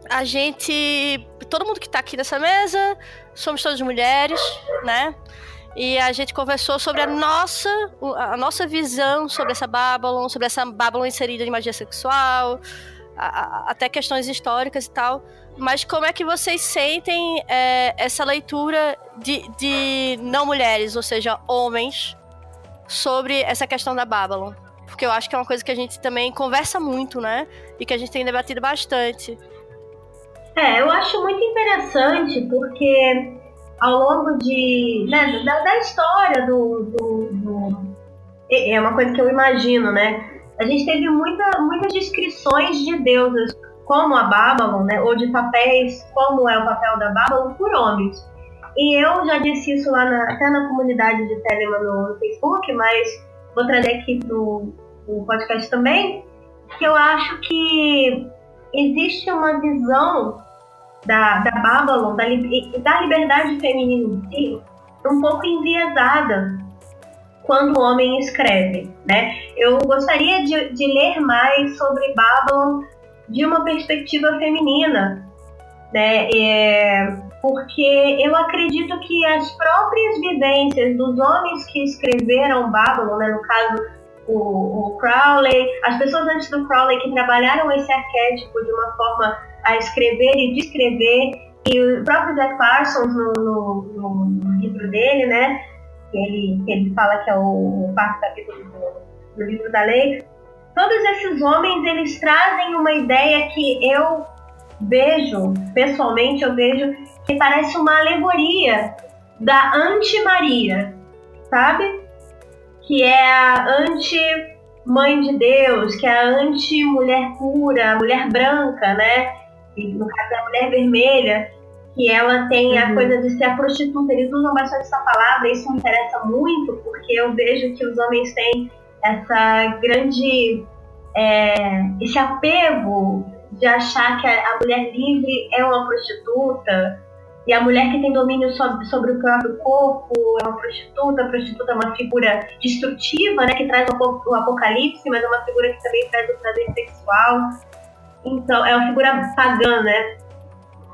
A gente... Todo mundo que tá aqui nessa mesa, somos todas mulheres, né? E a gente conversou sobre a nossa visão sobre essa Babylon inserida em magia sexual, até questões históricas e tal. Mas como é que vocês sentem essa leitura de não mulheres, ou seja, homens, sobre essa questão da Babylon? Porque eu acho que é uma coisa que a gente também conversa muito, né? E que a gente tem debatido bastante. Eu acho muito interessante, porque ao longo da história é uma coisa que eu imagino, né? A gente teve muitas descrições de deusas como a Babylon, né? Ou de papéis, como é o papel da Babylon, por homens. E eu já disse isso lá até na comunidade de Telemann no Facebook, mas vou trazer aqui pro podcast também, que eu acho que existe uma visão da Babylon, da liberdade feminina em si, um pouco enviesada quando o homem escreve, né? Eu gostaria de ler mais sobre Babylon de uma perspectiva feminina, né? Porque eu acredito que as próprias vivências dos homens que escreveram Babylon, né? No caso o Crowley, as pessoas antes do Crowley que trabalharam esse arquétipo de uma forma a escrever e descrever, e o próprio Jack Parsons no livro dele, né? Que ele fala que é o quarto capítulo do livro da lei. Todos esses homens, eles trazem uma ideia que eu vejo, pessoalmente, que parece uma alegoria da anti-Maria, sabe? Que é a anti-mãe de Deus, que é a anti-mulher pura, a mulher branca, né? E, no caso, a mulher vermelha, que ela tem a coisa de ser a prostituta. Eles usam bastante essa palavra, e isso me interessa muito, porque eu vejo que os homens têm essa grande... esse apego de achar que a mulher livre é uma prostituta, e a mulher que tem domínio sobre o próprio corpo é uma prostituta. A prostituta é uma figura destrutiva, né, que traz o apocalipse, mas é uma figura que também traz o prazer sexual. Então, é uma figura pagã, né?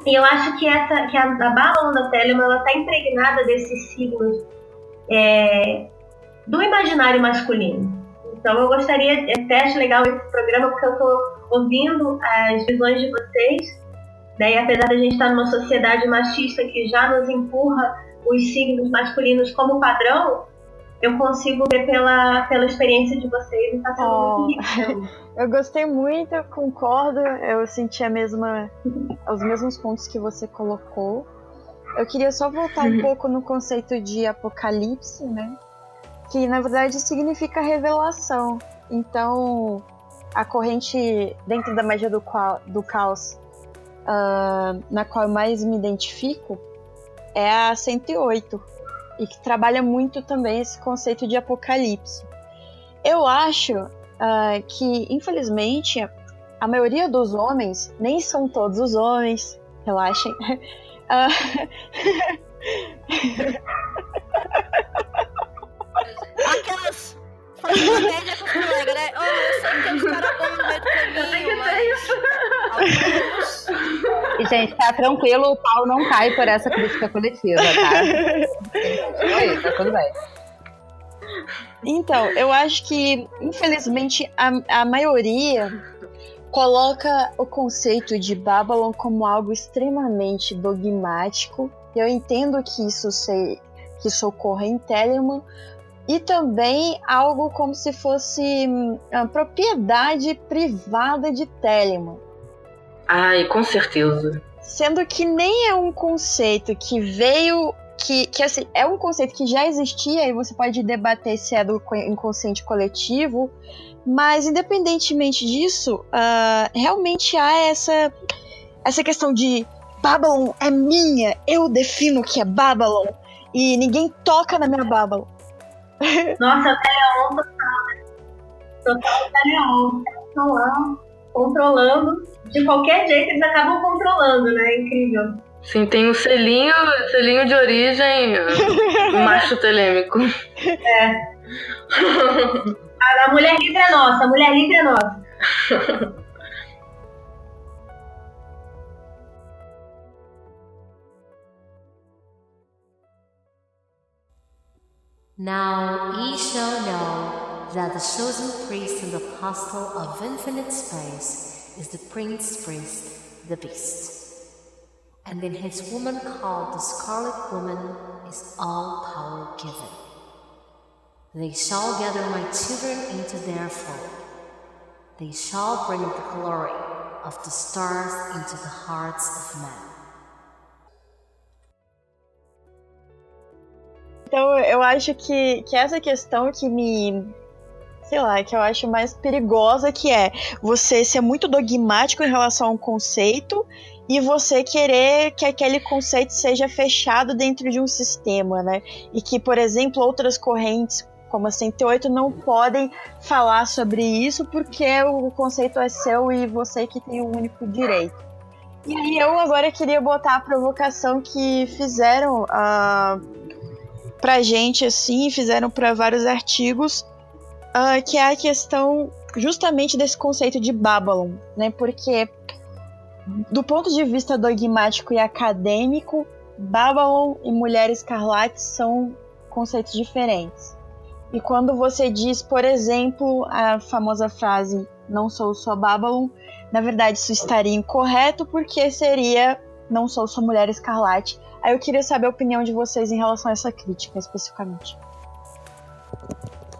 E eu acho que a Babylon da Telemann, ela está impregnada desses signos do imaginário masculino. Então eu gostaria, até acho legal esse programa, porque eu estou ouvindo as visões de vocês, né? E apesar da gente estar numa sociedade machista que já nos empurra os signos masculinos como padrão, eu consigo ver pela experiência de vocês e está sendo muito rico. Eu gostei muito, eu concordo, eu senti os mesmos pontos que você colocou. Eu queria só voltar um pouco no conceito de apocalipse, né? Que na verdade significa revelação. Então, a corrente dentro da magia do caos, na qual eu mais me identifico, é a 108, e que trabalha muito também esse conceito de apocalipse. Eu acho que, infelizmente, a maioria dos homens, nem são todos os homens, relaxem, Aquelas fazendo média com o colega, né? Eu sei que tem uns caras bons no meio do caminho, mas... E, gente, tá tranquilo, o pau não cai por essa crítica coletiva, tá? Tá tudo bem. Então, eu acho que, infelizmente, a maioria coloca o conceito de Babylon como algo extremamente dogmático. Eu entendo que isso ocorra em Telemann, e também algo como se fosse a propriedade privada de Telemann. Ai, com certeza. Sendo que nem é um conceito que veio... Que assim, é um conceito que já existia, e você pode debater se é do inconsciente coletivo, mas independentemente disso, realmente há essa questão de Babylon é minha, eu defino o que é Babylon, e ninguém toca na minha Babylon. Nossa, Teleon total Teleon. Estão lá controlando. De qualquer jeito, eles acabam controlando, né? Incrível. Sim, tem um selinho de origem macho telêmico. É. A mulher livre é nossa, a mulher livre é nossa. Now ye shall know that the chosen priest and apostle of infinite space is the prince priest, the beast. And in his woman called the Scarlet Woman is all power given. They shall gather my children into their fold. They shall bring the glory of the stars into the hearts of men. Então, eu acho que essa questão que que eu acho mais perigosa, que é você ser muito dogmático em relação a um conceito e você querer que aquele conceito seja fechado dentro de um sistema, né? E que, por exemplo, outras correntes, como a 108, não podem falar sobre isso porque o conceito é seu e você que tem o único direito. E aí eu agora queria botar a provocação que fizeram pra gente, assim, fizeram para vários artigos, que é a questão justamente desse conceito de Babylon, né? Porque do ponto de vista dogmático e acadêmico, Babylon e Mulher Escarlate são conceitos diferentes. E quando você diz, por exemplo, a famosa frase "não sou sua Babylon", na verdade isso estaria incorreto, porque seria "não sou sua Mulher Escarlate". Aí eu queria saber a opinião de vocês em relação a essa crítica, especificamente.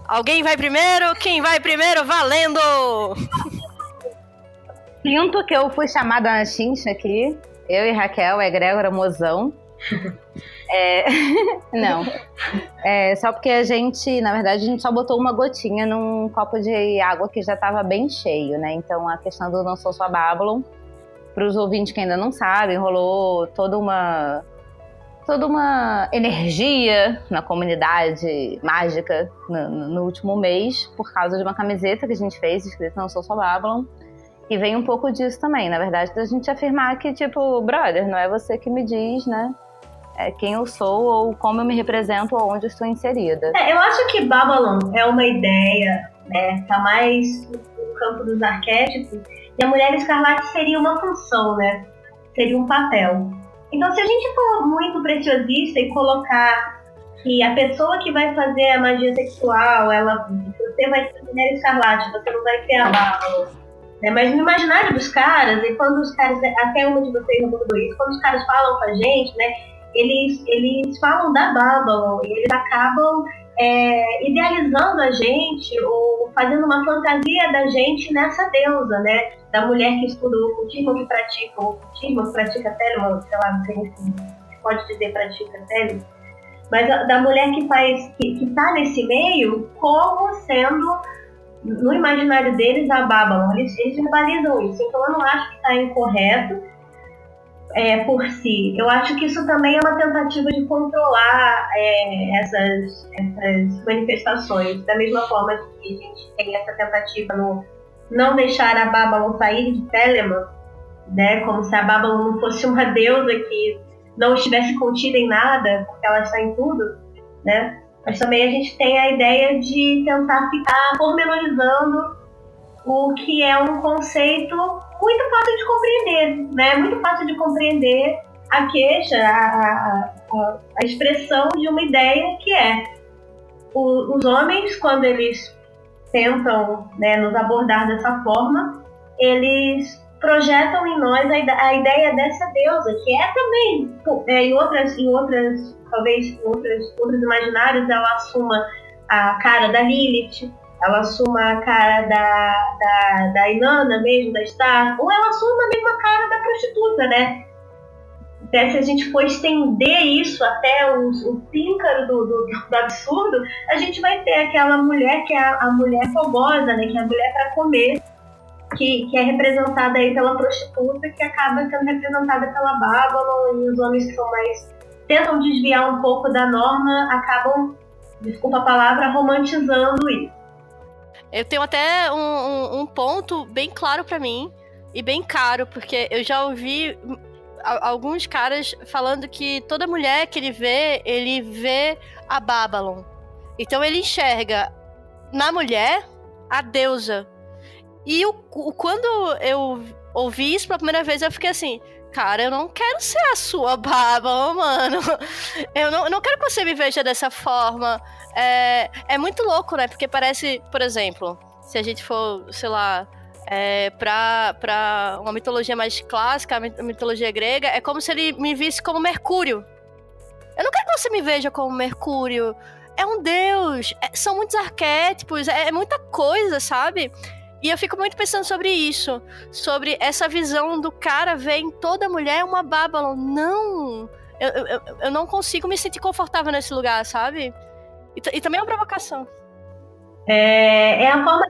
Alguém vai primeiro? Quem vai primeiro? Valendo! Sinto que eu fui chamada na chincha aqui. Eu e Raquel, egrégora mozão. Não. Só porque a gente só botou uma gotinha num copo de água que já estava bem cheio, né? Então a questão do "não sou sua Babylon", para os ouvintes que ainda não sabem, rolou toda uma energia na comunidade mágica no último mês, por causa de uma camiseta que a gente fez, escrita "não sou sua Babylon". E vem um pouco disso também, na verdade, da gente afirmar que, tipo, brother, não é você que me diz, né, quem eu sou ou como eu me represento ou onde eu estou inserida. Eu acho que Babylon é uma ideia, né, tá mais no campo dos arquétipos, e a Mulher Escarlate seria uma função, né, seria um papel. Então, se a gente for muito preciosista e colocar que a pessoa que vai fazer a magia sexual, você vai ser a Mulher Escarlate, você não vai ser a Babylon. Mas no imaginário dos caras, e quando os caras, até uma de vocês abordou isso, quando os caras falam com a gente, né, eles falam da Babylon, e eles acabam idealizando a gente, ou fazendo uma fantasia da gente nessa deusa, né, da mulher que estuda o ocultismo, que pratica o ocultismo, que pratica Telemann, sei lá, não sei se pode dizer pratica Telemann, mas da mulher que tá nesse meio como sendo, no imaginário deles, a Babylon. Eles verbalizam isso, então eu não acho que está incorreto por si. Eu acho que isso também é uma tentativa de controlar essas manifestações, da mesma forma que a gente tem essa tentativa no não deixar a Babylon sair de Telemann, né, como se a Babylon não fosse uma deusa que não estivesse contida em nada, porque ela está em tudo, né? Mas também a gente tem a ideia de tentar ficar pormenorizando o que é um conceito muito fácil de compreender, né? Muito fácil de compreender a queixa, a expressão de uma ideia que é os homens, quando eles tentam, né, nos abordar dessa forma, eles projetam em nós a ideia dessa deusa, que é também, em outras talvez em outros imaginários, ela assuma a cara da Lilith, ela assuma a cara da Inanna mesmo, da Star, ou ela assuma mesmo a cara da prostituta, né? Até se a gente for estender isso até o píncaro do absurdo, a gente vai ter aquela mulher que é a mulher fogosa, né? Que é a mulher para comer, que é representada aí pela prostituta, que acaba sendo representada pela Babylon, e os homens que são mais tentam desviar um pouco da norma, acabam, desculpa a palavra, romantizando isso. Eu tenho até um ponto bem claro pra mim e bem caro, porque eu já ouvi alguns caras falando que toda mulher que ele vê a Babylon. Então ele enxerga na mulher a deusa. E quando eu ouvi isso pela primeira vez, eu fiquei assim, cara, eu não quero ser a sua Babylon, mano. Eu não quero que você me veja dessa forma. É muito louco, né? Porque parece, por exemplo, se a gente for, sei lá, pra uma mitologia mais clássica, a mitologia grega, é como se ele me visse como Mercúrio. Eu não quero que você me veja como Mercúrio. É um deus, são muitos arquétipos, é muita coisa, sabe? E eu fico muito pensando sobre isso, sobre essa visão do cara ver em toda mulher uma Babylon. Não! Eu não consigo me sentir confortável nesse lugar, sabe? E também é uma provocação. É a forma,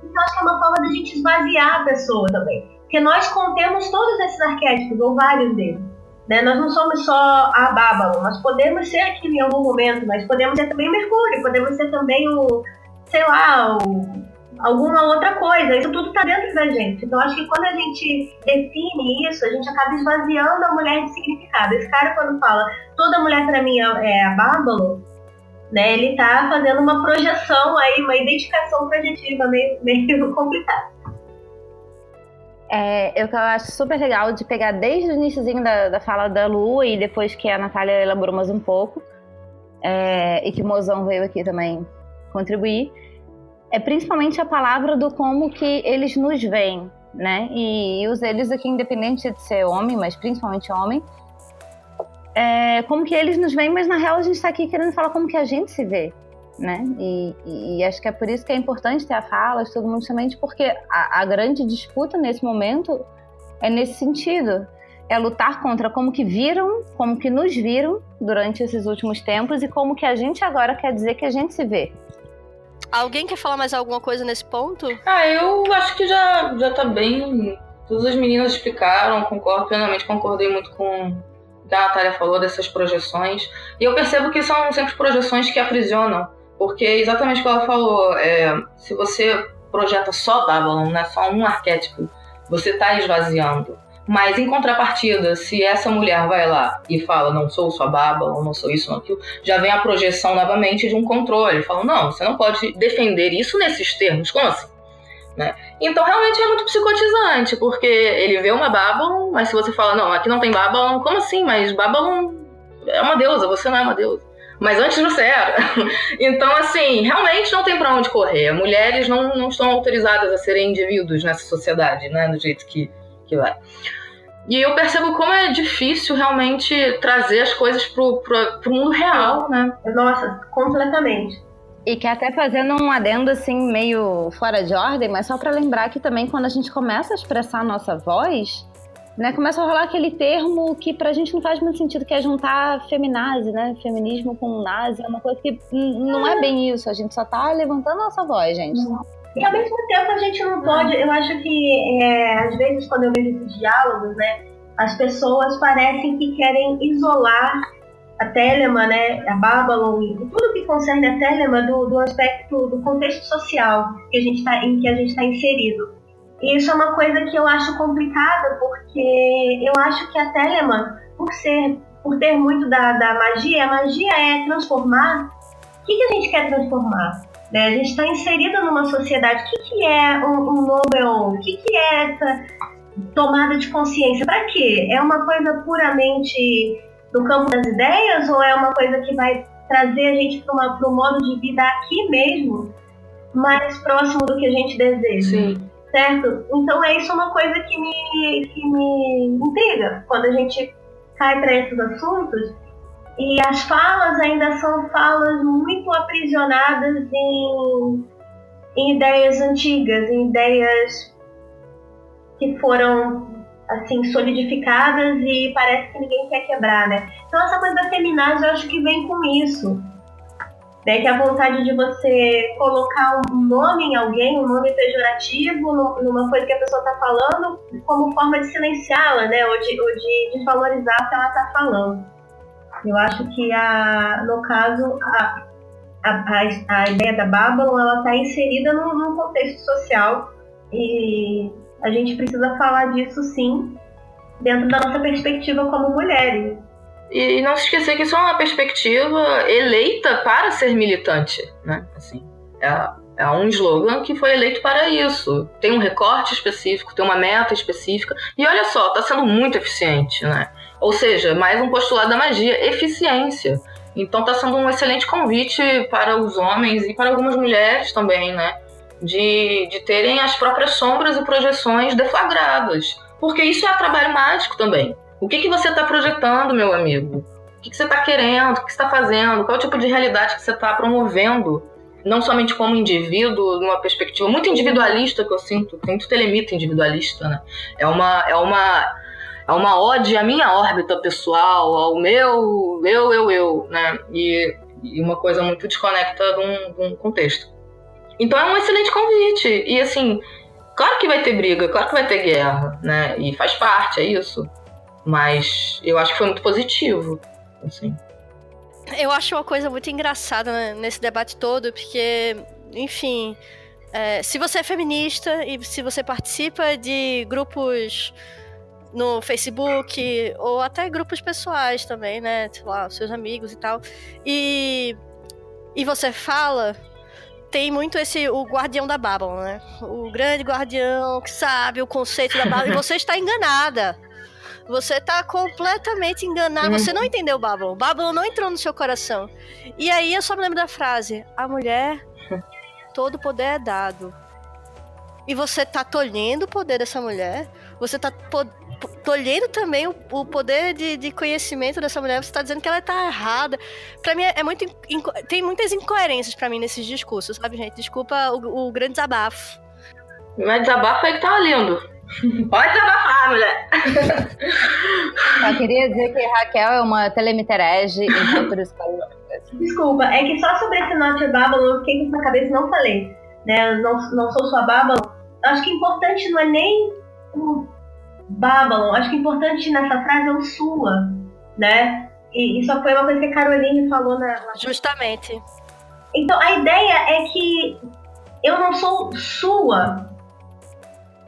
eu acho que é uma forma da gente esvaziar a pessoa também. Porque nós contemos todos esses arquétipos, ou vários deles. Né? Nós não somos só a Babylon, nós podemos ser aquilo em algum momento, mas podemos ser também Mercúrio, podemos ser também alguma outra coisa. Isso tudo está dentro da gente. Então acho que quando a gente define isso, a gente acaba esvaziando a mulher de significado. Esse cara, quando fala toda mulher para mim é a Babylon, né, ele está fazendo uma projeção aí, uma identificação projetiva meio complicada. Eu acho super legal de pegar desde o iniciozinho da fala da Lu, e depois que a Natália elaborou mais um pouco, e que o Mozão veio aqui também contribuir, principalmente a palavra do como que eles nos veem, né? E os eles aqui, independente de ser homem, mas principalmente homem, como que eles nos veem, mas na real a gente está aqui querendo falar como que a gente se vê, né? E acho que é por isso que é importante ter a fala de todo mundo, justamente porque a grande disputa nesse momento é nesse sentido. É lutar contra como que nos viram durante esses últimos tempos e como que a gente agora quer dizer que a gente se vê. Alguém quer falar mais alguma coisa nesse ponto? Eu acho que já tá bem. Todas as meninas explicaram, plenamente concordei muito com o que a Natália falou dessas projeções. E eu percebo que são sempre projeções que aprisionam, porque é exatamente o que ela falou. Se você projeta só Babylon, né, só um arquétipo, você está esvaziando. Mas, em contrapartida, se essa mulher vai lá e fala, não sou sua Babylon, não sou isso, não aquilo, já vem a projeção novamente de um controle. Falam, não, você não pode defender isso nesses termos. Como assim? Né? Então, realmente é muito psicotizante, porque ele vê uma Babylon, mas se você fala, não, aqui não tem Babylon, como assim? Mas Babylon é uma deusa, você não é uma deusa. Mas antes você era. Então, assim, realmente não tem pra onde correr. Mulheres não estão autorizadas a serem indivíduos nessa sociedade, né, do jeito que vai. E eu percebo como é difícil realmente trazer as coisas pro mundo real, né? Nossa, completamente. E que até fazendo um adendo assim meio fora de ordem, mas só para lembrar que também quando a gente começa a expressar a nossa voz, né, começa a rolar aquele termo que pra gente não faz muito sentido, que é juntar feminazi, né? Feminismo com nazi, é uma coisa que não é bem isso, a gente só tá levantando a nossa voz, gente. E ao mesmo tempo a gente não pode, eu acho que às vezes quando eu vejo esses diálogos, né, as pessoas parecem que querem isolar a Telema, né, a Babylon e tudo que concerne a Telema do aspecto do contexto social em que a gente está inserido. E isso é uma coisa que eu acho complicada, porque eu acho que a Telema, por ter muito da magia, a magia é transformar. O que a gente quer transformar? Né? A gente está inserido numa sociedade. O que é um novo Eon? O que é essa tomada de consciência? Para quê? É uma coisa puramente do campo das ideias ou é uma coisa que vai trazer a gente para um modo de vida aqui mesmo, mais próximo do que a gente deseja. Sim. Certo? Então isso é uma coisa que me intriga quando a gente cai para esses assuntos. E as falas ainda são falas muito aprisionadas em ideias antigas, em ideias que foram assim solidificadas e parece que ninguém quer quebrar, né? Então essa coisa da feminaz eu acho que vem com isso, né? Que é a vontade de você colocar um nome em alguém, um nome pejorativo numa coisa que a pessoa está falando, como forma de silenciá-la, né? Ou de desvalorizar o que ela está falando. Eu acho que no caso a ideia da Babylon, ela está inserida num contexto social e a gente precisa falar disso sim, dentro da nossa perspectiva como mulheres. E não se esquecer que isso é uma perspectiva eleita para ser militante, né? Assim, é um slogan que foi eleito para isso. Tem um recorte específico, tem uma meta específica. E olha só, está sendo muito eficiente, né? Ou seja, mais um postulado da magia, eficiência. Então está sendo um excelente convite para os homens e para algumas mulheres também, né? De terem as próprias sombras e projeções deflagradas. Porque isso é trabalho mágico também. O que você está projetando, meu amigo? O que você está querendo? O que você está fazendo? Qual é o tipo de realidade que você está promovendo? Não somente como indivíduo, numa perspectiva muito individualista que eu sinto. Tem muito telemita individualista, né? É uma ode à minha órbita pessoal, ao meu eu, né? E uma coisa muito desconecta de um contexto. Então é um excelente convite. E assim, claro que vai ter briga, claro que vai ter guerra, né? E faz parte, é isso. Mas eu acho que foi muito positivo, assim. Eu acho uma coisa muito engraçada, né, nesse debate todo, porque, enfim, se você é feminista e se você participa de grupos no Facebook ou até grupos pessoais também, né, sei lá, seus amigos e tal, e você fala, tem muito o guardião da Babylon, né, o grande guardião que sabe o conceito da Babylon, e você está enganada. Você tá completamente enganado. Você não entendeu o Babylon. O Babylon não entrou no seu coração. E aí eu só me lembro da frase: a mulher, todo poder é dado. E você tá tolhendo o poder dessa mulher. Você tá tolhendo também o poder de conhecimento dessa mulher. Você tá dizendo que ela tá errada. Pra mim é muito... Tem muitas incoerências pra mim nesses discursos, sabe, gente? Desculpa o grande desabafo. Mas desabafo aí que tava lindo. Pode desabafar, mulher. Só queria dizer que Raquel é uma telemiterege em culturas políticas. Desculpa, é que só sobre esse Not Babylon eu fiquei com isso na cabeça e não falei, né? Não sou sua Babylon. Acho que importante não é nem o Babylon, acho que importante nessa frase é o sua, né? E só foi uma coisa que a Caroline falou Justamente. Então a ideia é que eu não sou sua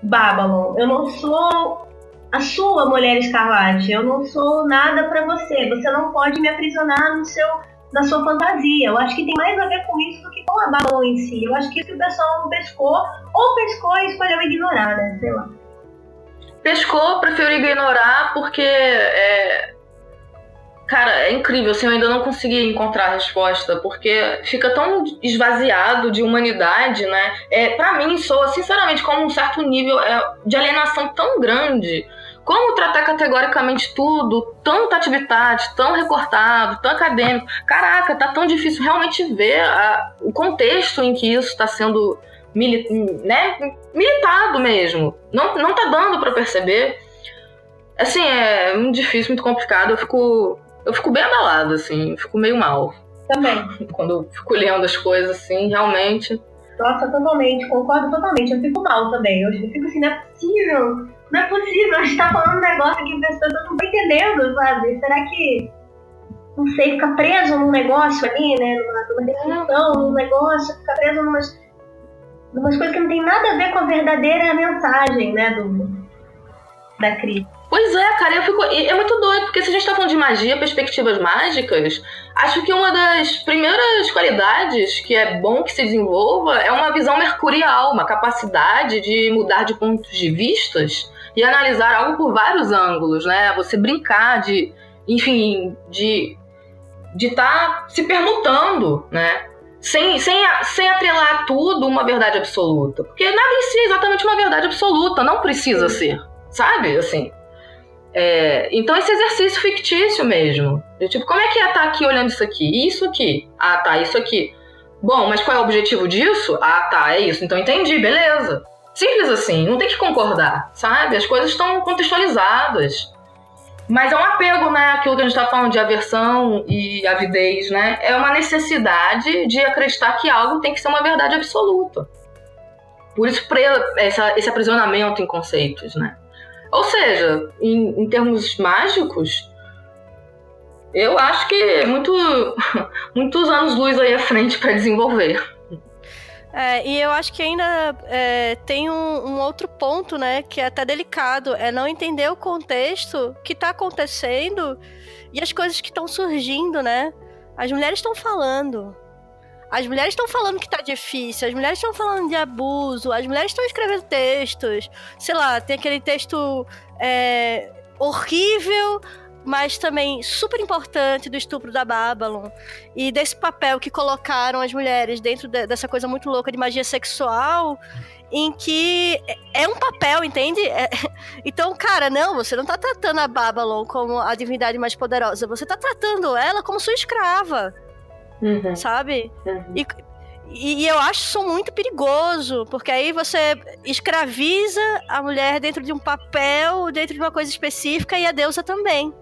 Babylon, eu não sou a sua Mulher Escarlate, eu não sou nada pra você não pode me aprisionar na sua fantasia. Eu acho que tem mais a ver com isso do que com a Babylon em si. Eu acho que isso que o pessoal não pescou, ou pescou e escolheu ignorar, né, sei lá. Pescou, preferiu ignorar porque cara, é incrível, assim, eu ainda não consegui encontrar a resposta, porque fica tão esvaziado de humanidade, né? Pra mim, soa, sinceramente, como um certo nível de alienação tão grande. Como tratar categoricamente tudo, tão tatividade, tão recortado, tão acadêmico. Caraca, tá tão difícil realmente ver o contexto em que isso está sendo militado mesmo. Não tá dando pra perceber. Assim, é muito difícil, muito complicado. Eu fico bem abalada, assim, fico meio mal. Também. Quando eu fico lendo as coisas, assim, realmente. Nossa, totalmente, concordo totalmente. Eu fico mal também. Eu fico assim, não é possível. A gente tá falando um negócio que as pessoas não estão entendendo, sabe? Será que, não sei, fica preso num negócio ali, né? Numa definição, num negócio, fica preso numas coisas que não tem nada a ver com a verdadeira mensagem, né? Da crise. Pois é, cara, é muito doido, porque se a gente tá falando de magia, perspectivas mágicas, acho que uma das primeiras qualidades que é bom que se desenvolva é uma visão mercurial, uma capacidade de mudar de pontos de vistas e analisar algo por vários ângulos, né? Você brincar de de estar se permutando, né? Sem atrelar tudo uma verdade absoluta. Porque nada em si é exatamente uma verdade absoluta, não precisa ser, sabe? Assim, então esse exercício fictício mesmo. Tipo, como é que é estar aqui olhando isso aqui? E isso aqui? Ah, tá, isso aqui. Bom, mas qual é o objetivo disso? Ah, tá, é isso. Então entendi, beleza. Simples assim, não tem que concordar, sabe? As coisas estão contextualizadas. Mas é um apego, né? Aquilo que a gente está falando de aversão e avidez, né? É uma necessidade de acreditar que algo tem que ser uma verdade absoluta. Por isso, esse aprisionamento em conceitos, né? Ou seja, em termos mágicos, eu acho que é muitos anos-luz aí à frente para desenvolver. E eu acho que ainda tem um outro ponto, né, que é até delicado, é não entender o contexto que está acontecendo e as coisas que estão surgindo, né? As mulheres estão falando. As mulheres estão falando que tá difícil, as mulheres estão falando de abuso, as mulheres estão escrevendo textos, sei lá, tem aquele texto horrível, mas também super importante do estupro da Babylon e desse papel que colocaram as mulheres dentro dessa coisa muito louca de magia sexual, em que é um papel, entende? Então, cara, não, você não tá tratando a Babylon como a divindade mais poderosa, você tá tratando ela como sua escrava, sabe? E eu acho isso muito perigoso, porque aí você escraviza a mulher dentro de um papel, dentro de uma coisa específica, e a deusa também.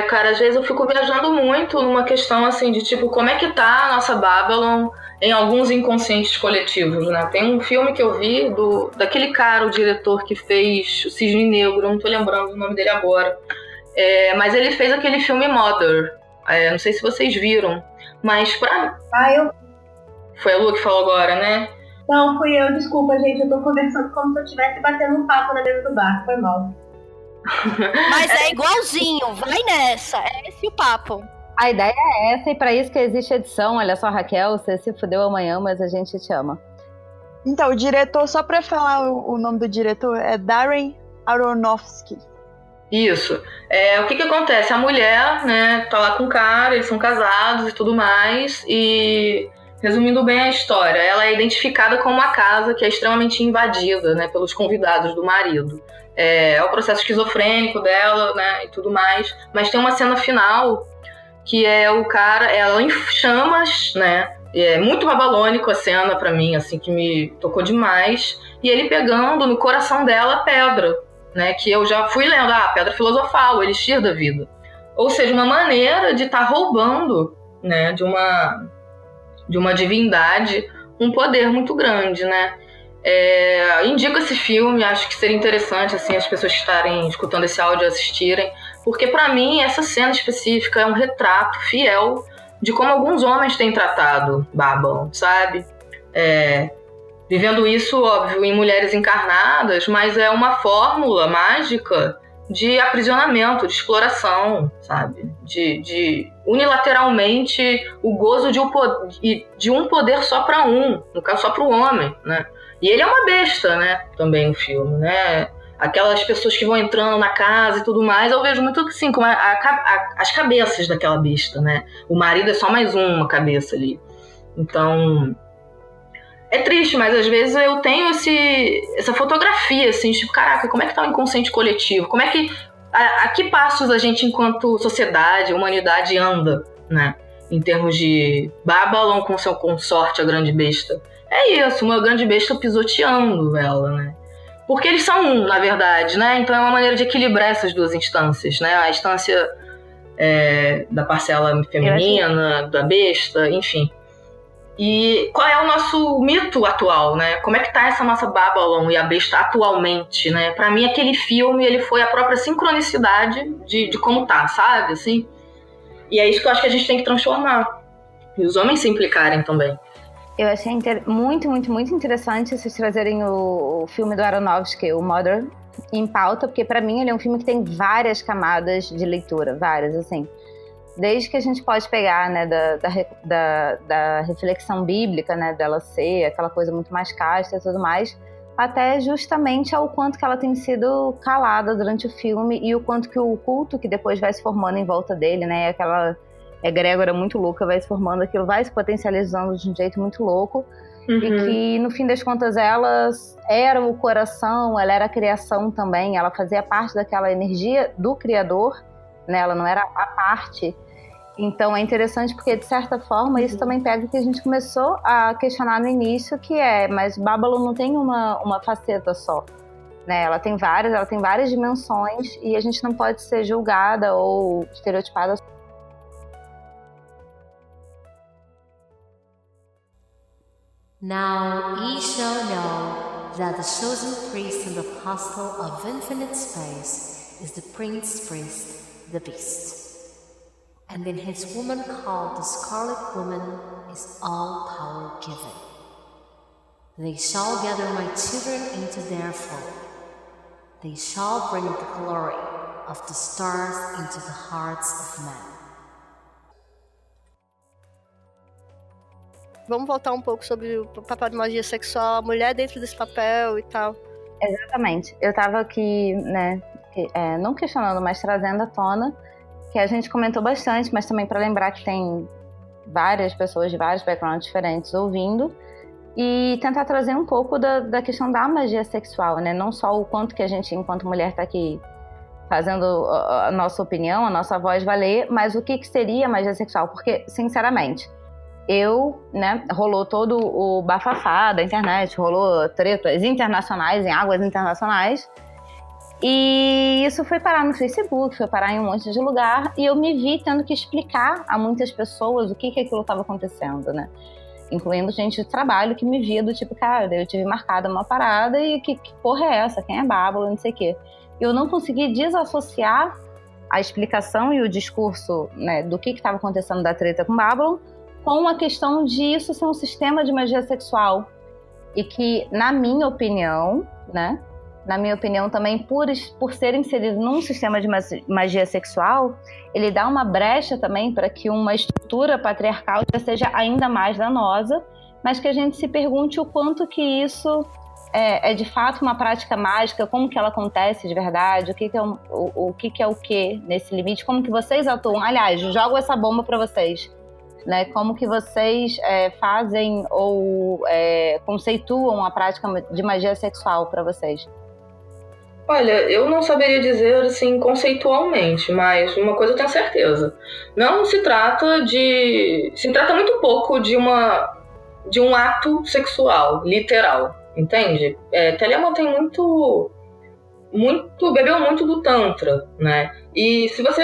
Cara, às vezes eu fico viajando muito numa questão assim de tipo, como é que tá a nossa Babylon em alguns inconscientes coletivos, né? Tem um filme que eu vi daquele cara, o diretor que fez o Cisne Negro, não tô lembrando o nome dele agora, mas ele fez aquele filme Mother, não sei se vocês viram, mas foi a Lu que falou agora, né? Não, fui eu, desculpa, gente, eu tô conversando como se eu estivesse batendo um papo na mesa do bar, foi mal. Mas é igualzinho, vai nessa, é esse o papo. A ideia é essa, e para isso que existe edição. Olha só, Raquel, você se fudeu amanhã, mas a gente te ama. Então, o diretor, só pra falar o nome do diretor, é Darren Aronofsky. Isso. O que acontece? A mulher, né, tá lá com o cara, eles são casados e tudo mais, e resumindo bem a história, ela é identificada como uma casa que é extremamente invadida, né, pelos convidados do marido. É o processo esquizofrênico dela, né, e tudo mais. Mas tem uma cena final que é o cara, ela em chamas, né, é muito babalônico a cena pra mim, assim, que me tocou demais, e ele pegando no coração dela a pedra, né, que eu já fui lendo, pedra filosofal, o elixir da vida. Ou seja, uma maneira de estar roubando, né, de uma divindade um poder muito grande, né. Indico esse filme, acho que seria interessante assim, as pessoas que estarem escutando esse áudio assistirem, porque pra mim essa cena específica é um retrato fiel de como alguns homens têm tratado Babylon, sabe? Vivendo isso, óbvio, em mulheres encarnadas, mas é uma fórmula mágica de aprisionamento, de exploração, sabe? De unilateralmente o gozo de um poder só para no caso só para o homem, né? E ele é uma besta, né? Também no filme, né? Aquelas pessoas que vão entrando na casa e tudo mais, eu vejo muito assim, como as cabeças daquela besta, né? O marido é só mais uma cabeça ali. Então, é triste, mas às vezes eu tenho essa fotografia, assim, tipo, caraca, como é que tá o inconsciente coletivo? Como é que, a que passos a gente, enquanto sociedade, humanidade, anda, né? Em termos de Babylon com seu consorte, a grande besta. É isso, uma grande besta pisoteando ela, né? Porque eles são na verdade, né? Então é uma maneira de equilibrar essas duas instâncias, né? A instância da parcela feminina, da besta, enfim. E qual é o nosso mito atual, né? Como é que tá essa nossa Babylon e a besta atualmente, né? Pra mim, aquele filme, ele foi a própria sincronicidade de como tá, sabe? Assim. E é isso que eu acho que a gente tem que transformar. E os homens se implicarem também. Eu achei muito, muito, muito interessante vocês trazerem o filme do Aronofsky, o Mother, em pauta, porque pra mim ele é um filme que tem várias camadas de leitura, várias, assim. Desde que a gente pode pegar, né, da reflexão bíblica, né, dela ser aquela coisa muito mais casta e tudo mais, até justamente ao quanto que ela tem sido calada durante o filme e o quanto que o culto que depois vai se formando em volta dele, né, egrégora muito louca vai se formando, aquilo vai se potencializando de um jeito muito louco. E que, no fim das contas, ela era o coração, ela era a criação também, ela fazia parte daquela energia do Criador, né? Ela não era a parte. Então é interessante porque, de certa forma, isso também pega o que a gente começou a questionar no início, que mas Babylon não tem uma faceta só, né? Ela tem várias dimensões e a gente não pode ser julgada ou estereotipada. Now ye shall know that the chosen priest and apostle of infinite space is the prince priest, the beast. And in his woman called the Scarlet Woman is all power given. They shall gather my children into their fold. They shall bring the glory of the stars into the hearts of men. Vamos voltar um pouco sobre o papel de magia sexual, a mulher dentro desse papel e tal. Exatamente. Eu tava aqui, né, não questionando, mas trazendo à tona, que a gente comentou bastante, mas também para lembrar que tem várias pessoas de vários backgrounds diferentes ouvindo, e tentar trazer um pouco da questão da magia sexual, né? Não só o quanto que a gente, enquanto mulher, tá aqui fazendo a nossa opinião, a nossa voz valer, mas o que seria magia sexual? Porque, sinceramente, rolou todo o bafafá da internet, rolou tretas internacionais, em águas internacionais, e isso foi parar no Facebook, foi parar em um monte de lugar, e eu me vi tendo que explicar a muitas pessoas o que aquilo estava acontecendo, né? Incluindo gente de trabalho que me via do tipo, cara, eu tive marcada uma parada e que porra é essa? Quem é Babylon? Não sei o quê. Eu não consegui desassociar a explicação e o discurso, né, do que estava acontecendo da treta com Babylon com a questão de isso ser um sistema de magia sexual. E que, na minha opinião, né, também, por ser inserido num sistema de magia sexual, ele dá uma brecha também para que uma estrutura patriarcal já seja ainda mais danosa, mas que a gente se pergunte o quanto que isso é de fato uma prática mágica, como que ela acontece de verdade, o que é o que nesse limite, como que vocês atuam. Aliás, jogo essa bomba para vocês. Né, como que vocês fazem ou conceituam a prática de magia sexual para vocês? Olha, eu não saberia dizer assim conceitualmente, mas uma coisa eu tenho certeza. Não se trata Se trata muito pouco de um ato sexual, literal, entende? Telemann tem bebeu muito do Tantra, né? E se você...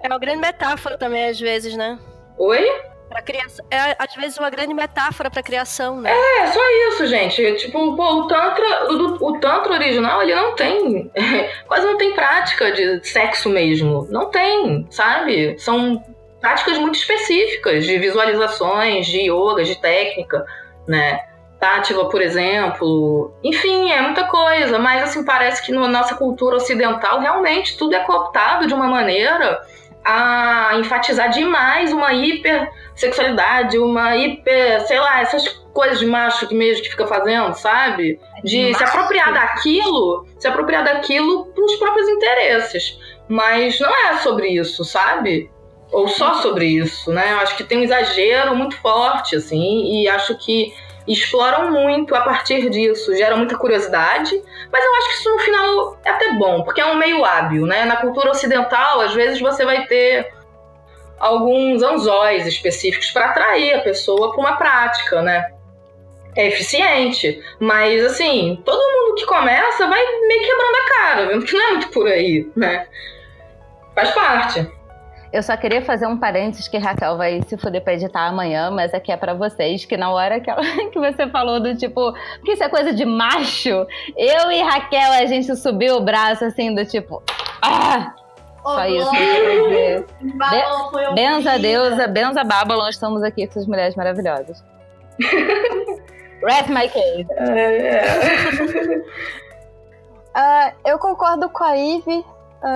É uma grande metáfora também, às vezes, né? Oi? Pra criação. Às vezes, uma grande metáfora pra criação, né? Só isso, gente. Tipo, o Tantra original, ele não tem... quase não tem prática de sexo mesmo. Não tem, sabe? São práticas muito específicas de visualizações, de yoga, de técnica, né? Tátiva, por exemplo. Enfim, é muita coisa. Mas, assim, parece que na nossa cultura ocidental, realmente, tudo é cooptado de uma maneira a enfatizar demais uma hipersexualitade, sei lá, essas coisas de macho que mesmo que fica fazendo, sabe? De se apropriar daquilo pros próprios interesses. Mas não é sobre isso, sabe? Ou só sobre isso, né? Eu acho que tem um exagero muito forte, assim, e acho que exploram muito a partir disso, gera muita curiosidade, mas eu acho que isso no final é até bom, porque é um meio hábil, né? Na cultura ocidental, às vezes você vai ter alguns anzóis específicos para atrair a pessoa para uma prática, né? É eficiente, mas assim, todo mundo que começa vai meio quebrando a cara, vendo que não é muito por aí, né? Faz parte. Eu só queria fazer um parênteses que Raquel vai se fuder pra editar amanhã, mas aqui é pra vocês, que na hora que você falou do tipo, porque isso é coisa de macho, eu e Raquel, a gente subiu o braço assim do tipo, só isso que eu queria dizer. Benza a deusa, benza a Babylon, estamos aqui com essas mulheres maravilhosas. Rest my case. Eu concordo com a Ivy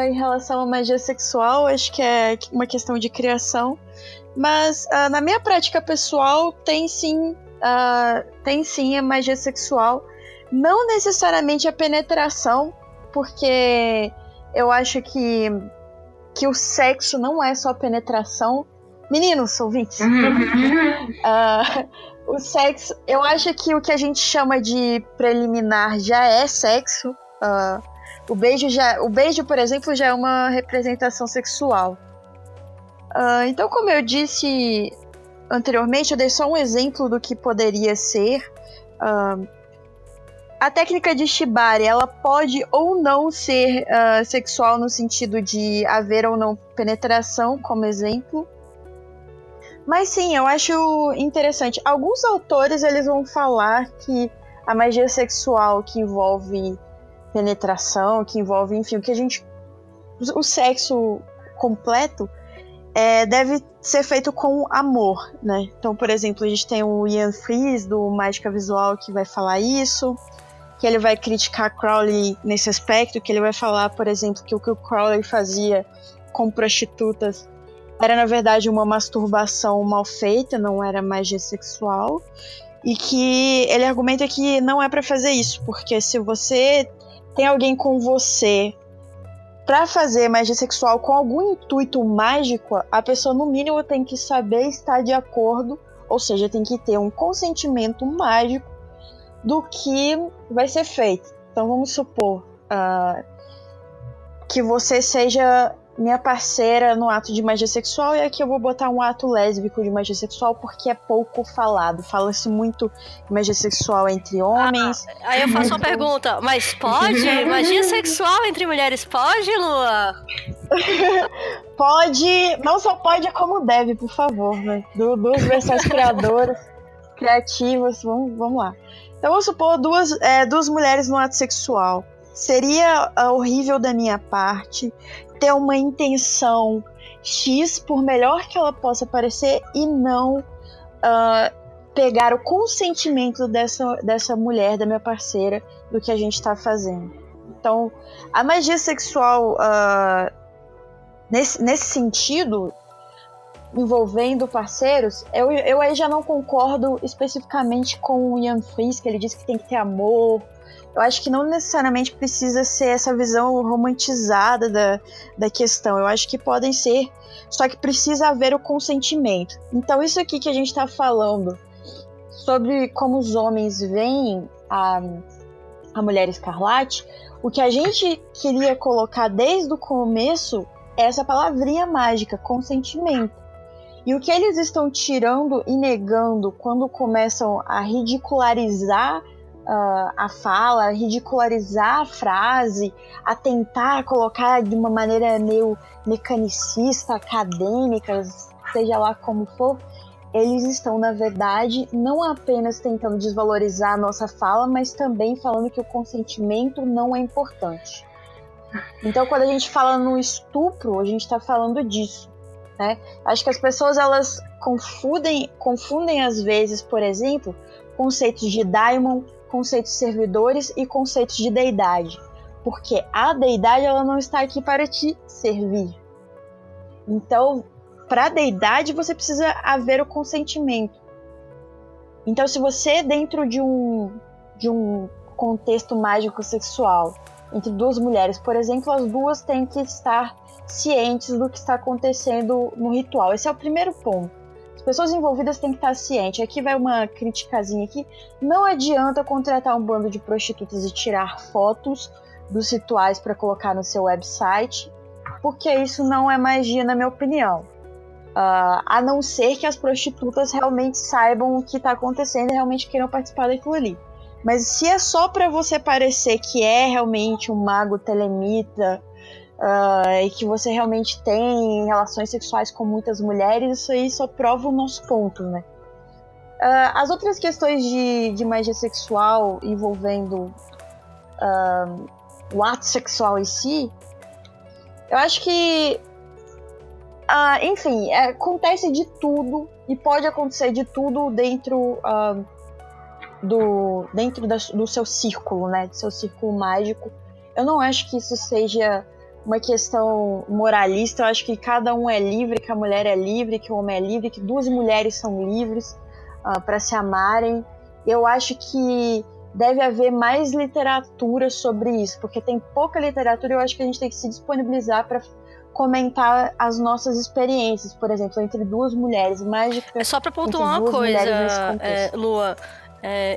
em relação à magia sexual, acho que é uma questão de criação, mas na minha prática pessoal tem sim a magia sexual, não necessariamente a penetração, porque eu acho que o sexo não é só penetração, Meninos, ouvintes. O sexo, eu acho que o que a gente chama de preliminar já é sexo. O beijo, por exemplo, já é uma representação sexual. Então, como eu disse anteriormente, eu dei só um exemplo do que poderia ser. A técnica de Shibari, ela pode ou não ser sexual no sentido de haver ou não penetração, como exemplo. Mas sim, eu acho interessante. Alguns autores, eles vão falar que a magia sexual que envolve penetração, que envolve, enfim, o sexo completo, deve ser feito com amor, né? Então, por exemplo, a gente tem o Ian Fries, do Mágica Visual, que vai falar isso, que ele vai criticar Crowley nesse aspecto, que ele vai falar, por exemplo, que o que o Crowley fazia com prostitutas era, na verdade, uma masturbação mal feita, não era magia sexual, e que ele argumenta que não é pra fazer isso, porque se você tem alguém com você pra fazer magia sexual com algum intuito mágico, a pessoa, no mínimo, tem que saber estar de acordo, ou seja, tem que ter um consentimento mágico do que vai ser feito. Então, vamos supor que você seja minha parceira no ato de magia sexual, e aqui eu vou botar um ato lésbico de magia sexual porque é pouco falado. Fala-se muito de magia sexual entre homens. Aí eu faço uma pergunta, mas pode? Magia sexual entre mulheres pode, Lua? Pode, não só pode, como deve, por favor, né? Duas versões criativas, vamos lá. Então vamos supor duas mulheres no ato sexual. Seria horrível da minha parte ter uma intenção X, por melhor que ela possa parecer, e não pegar o consentimento dessa mulher, da minha parceira, do que a gente está fazendo. Então, a magia sexual, nesse sentido, envolvendo parceiros, eu aí já não concordo especificamente com o Ian Fries, que ele diz que tem que ter amor. Eu acho que não necessariamente precisa ser essa visão romantizada da questão. Eu acho que podem ser, só que precisa haver o consentimento. Então, isso aqui que a gente está falando sobre como os homens veem a Mulher Escarlate, o que a gente queria colocar desde o começo é essa palavrinha mágica, consentimento. E o que eles estão tirando e negando quando começam a ridicularizar a fala, a ridicularizar a frase, a tentar colocar de uma maneira meio mecanicista, acadêmica, seja lá como for, eles estão, na verdade, não apenas tentando desvalorizar a nossa fala, mas também falando que o consentimento não é importante. Então, quando a gente fala no estupro, a gente está falando disso, né? Acho que as pessoas, elas confundem às vezes, por exemplo, conceitos de daimon, conceitos de servidores e conceitos de deidade, porque a deidade, ela não está aqui para te servir. Então, para a deidade, você precisa haver o consentimento. Então, se você, dentro de um contexto mágico sexual, entre duas mulheres, por exemplo, as duas têm que estar cientes do que está acontecendo no ritual. Esse é o primeiro ponto. As pessoas envolvidas têm que estar cientes. Aqui vai uma criticazinha aqui. Não adianta contratar um bando de prostitutas e tirar fotos dos rituais para colocar no seu website, porque isso não é magia, na minha opinião. A não ser que as prostitutas realmente saibam o que está acontecendo e realmente queiram participar daquilo ali. Mas se é só para você parecer que é realmente um mago telemita, e que você realmente tem relações sexuais com muitas mulheres, isso aí só prova o nosso ponto, né? As outras questões de magia sexual envolvendo o ato sexual em si, eu acho que enfim, acontece de tudo e pode acontecer de tudo dentro do seu círculo, né? Do seu círculo mágico. Eu não acho que isso seja uma questão moralista. Eu acho que cada um é livre, que a mulher é livre, que o homem é livre, que duas mulheres são livres para se amarem. Eu acho que deve haver mais literatura sobre isso, porque tem pouca literatura e eu acho que a gente tem que se disponibilizar para comentar as nossas experiências, por exemplo, entre duas mulheres mágicas. É só pra entre pontuar uma duas mulheres nesse coisa, contexto. Lua.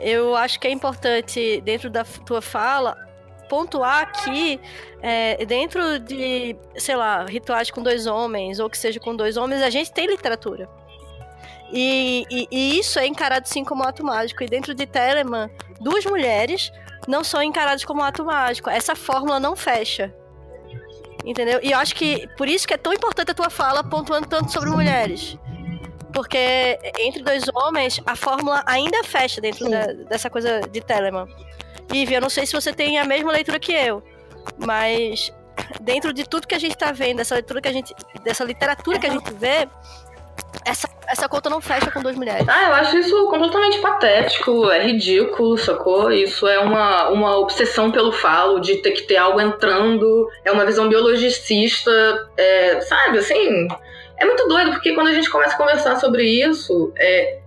Eu acho que é importante, dentro da tua fala, pontuar que dentro de, sei lá, rituais com 2 homens, ou que seja com 2 homens, a gente tem literatura. E isso é encarado sim como ato mágico. E dentro de Telemann, 2 mulheres não são encaradas como ato mágico. Essa fórmula não fecha. Entendeu? E eu acho que por isso que é tão importante a tua fala pontuando tanto sobre mulheres. Porque entre 2 homens, a fórmula ainda fecha dentro dessa coisa de Telemann. Ivy, eu não sei se você tem a mesma leitura que eu, mas dentro de tudo que a gente tá vendo, dessa literatura que a gente vê, essa conta não fecha com 2 mulheres. Eu acho isso completamente patético, é ridículo, sacou? Isso é uma obsessão pelo falo, de ter que ter algo entrando, é uma visão biologicista, sabe, assim... É muito doido, porque quando a gente começa a conversar sobre isso,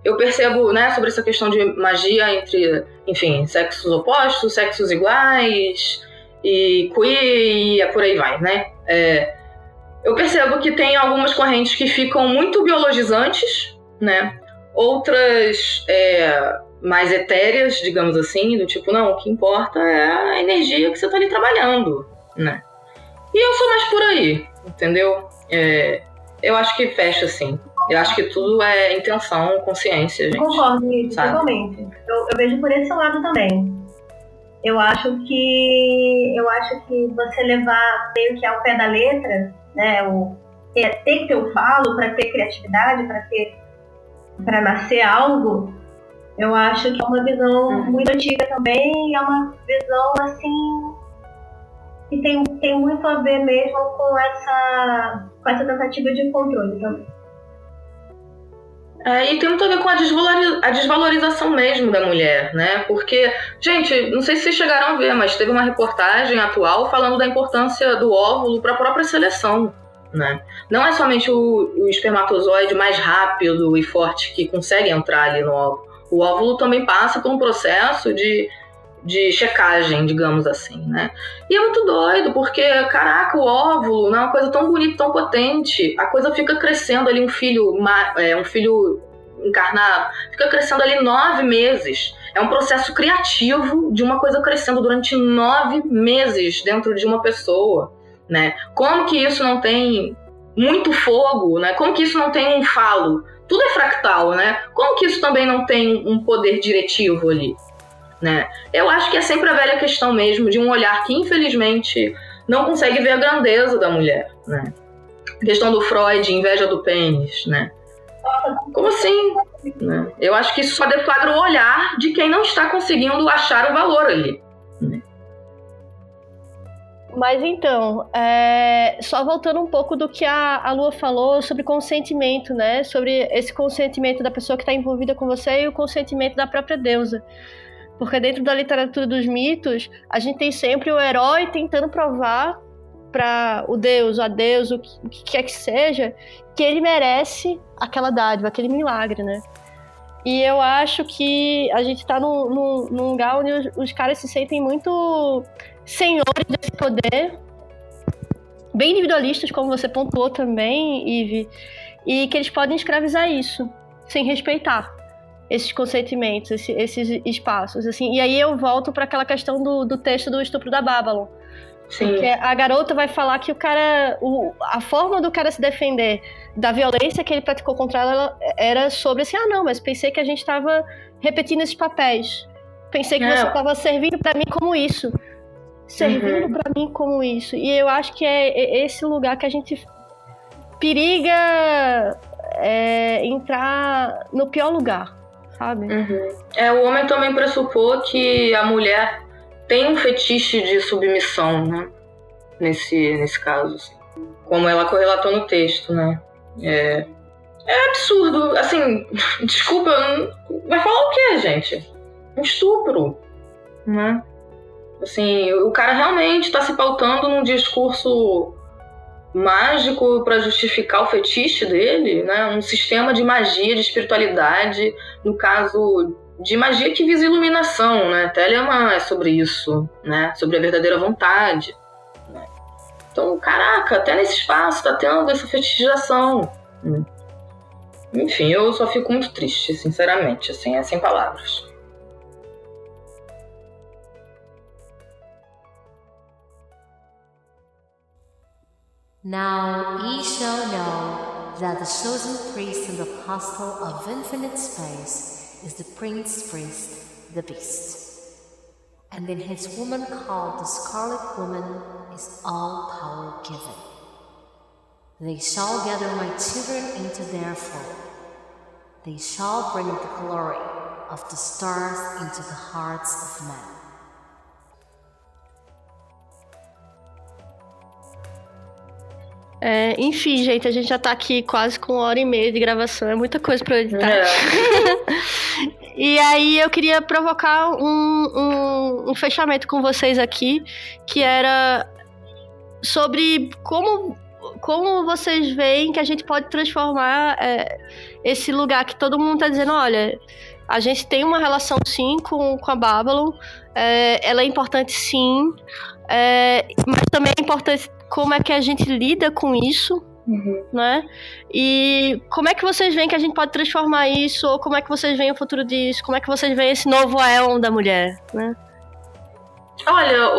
eu percebo, né, sobre essa questão de magia entre, enfim, sexos opostos, sexos iguais, e queer, e por aí vai, né? Eu percebo que tem algumas correntes que ficam muito biologizantes, né? Outras mais etéreas, digamos assim, do tipo, não, o que importa é a energia que você tá ali trabalhando, né? E eu sou mais por aí, entendeu? Eu acho que fecha, assim. Eu acho que tudo é intenção, consciência, gente. Concordo, totalmente. Eu vejo por esse lado também. Eu acho que você levar meio que ao pé da letra, né, ter que ter o falo para ter criatividade, para nascer algo, eu acho que é uma visão muito antiga também, é uma visão assim que tem muito a ver mesmo com essa tentativa de controle também. E tem muito a ver com a desvalorização mesmo da mulher, né? Porque, gente, não sei se vocês chegaram a ver, mas teve uma reportagem atual falando da importância do óvulo para a própria seleção, né? Não é somente o espermatozoide mais rápido e forte que consegue entrar ali no óvulo. O óvulo também passa por um processo de checagem, digamos assim, né? E é muito doido, porque, caraca, o óvulo não é uma coisa tão bonita, tão potente. A coisa fica crescendo ali, um filho encarnado, fica crescendo ali 9 meses. É um processo criativo de uma coisa crescendo durante 9 meses dentro de uma pessoa, né? Como que isso não tem muito fogo, né? Como que isso não tem um falo? Tudo é fractal, né? Como que isso também não tem um poder diretivo ali? Né? Eu acho que é sempre a velha questão mesmo de um olhar que infelizmente não consegue ver a grandeza da mulher, né? A questão do Freud, inveja do pênis, né? Como assim? Né? Eu acho que isso só deflagra o olhar de quem não está conseguindo achar o valor ali, né? Mas então, só voltando um pouco do que a Lua falou sobre consentimento, né? Sobre esse consentimento da pessoa que está envolvida com você e o consentimento da própria deusa. Porque dentro da literatura dos mitos, a gente tem sempre o herói tentando provar para o deus, a deusa, o que quer que seja, que ele merece aquela dádiva, aquele milagre, né? E eu acho que a gente tá num lugar onde os caras se sentem muito senhores desse poder, bem individualistas, como você pontuou também, Ivy, e que eles podem escravizar isso, sem respeitar esses consentimentos, esses espaços, assim. E aí eu volto para aquela questão do texto do Estupro da Babylon. Sim. Porque a garota vai falar que a forma do cara se defender da violência que ele praticou contra ela era sobre assim, não, mas pensei que a gente estava repetindo esses papéis. Pensei que você estava servindo para mim como isso. Servindo para mim como isso. E eu acho que é esse lugar que a gente periga entrar no pior lugar, sabe? O homem também pressupor que a mulher tem um fetiche de submissão, né? Nesse caso, assim. Como ela correlatou no texto, né? É absurdo. Assim, desculpa, vai falar o quê, gente? Um estupro, né? Assim, o cara realmente tá se pautando num discurso mágico para justificar o fetiche dele, né? Um sistema de magia, de espiritualidade, no caso de magia que visa iluminação, né? Telemann é sobre isso, né? Sobre a verdadeira vontade, né? Então, caraca, até nesse espaço tá tendo essa fetichização. Enfim, eu só fico muito triste, sinceramente, assim, é sem palavras. Now ye shall know that the chosen priest and apostle of infinite space is the prince priest, the beast. And in his woman called the Scarlet Woman is all power given. They shall gather my children into their fold. They shall bring the glory of the stars into the hearts of men. Enfim, gente, a gente já tá aqui quase com 1h30 de gravação, é muita coisa pra eu editar. E aí eu queria provocar um fechamento com vocês aqui, que era sobre como vocês veem que a gente pode transformar esse lugar que todo mundo tá dizendo, olha, a gente tem uma relação sim com a Babylon, ela é importante sim, mas também é importante como é que a gente lida com isso, né? E como é que vocês veem que a gente pode transformar isso, ou como é que vocês veem o futuro disso, como é que vocês veem esse novo éon da mulher, né? Olha,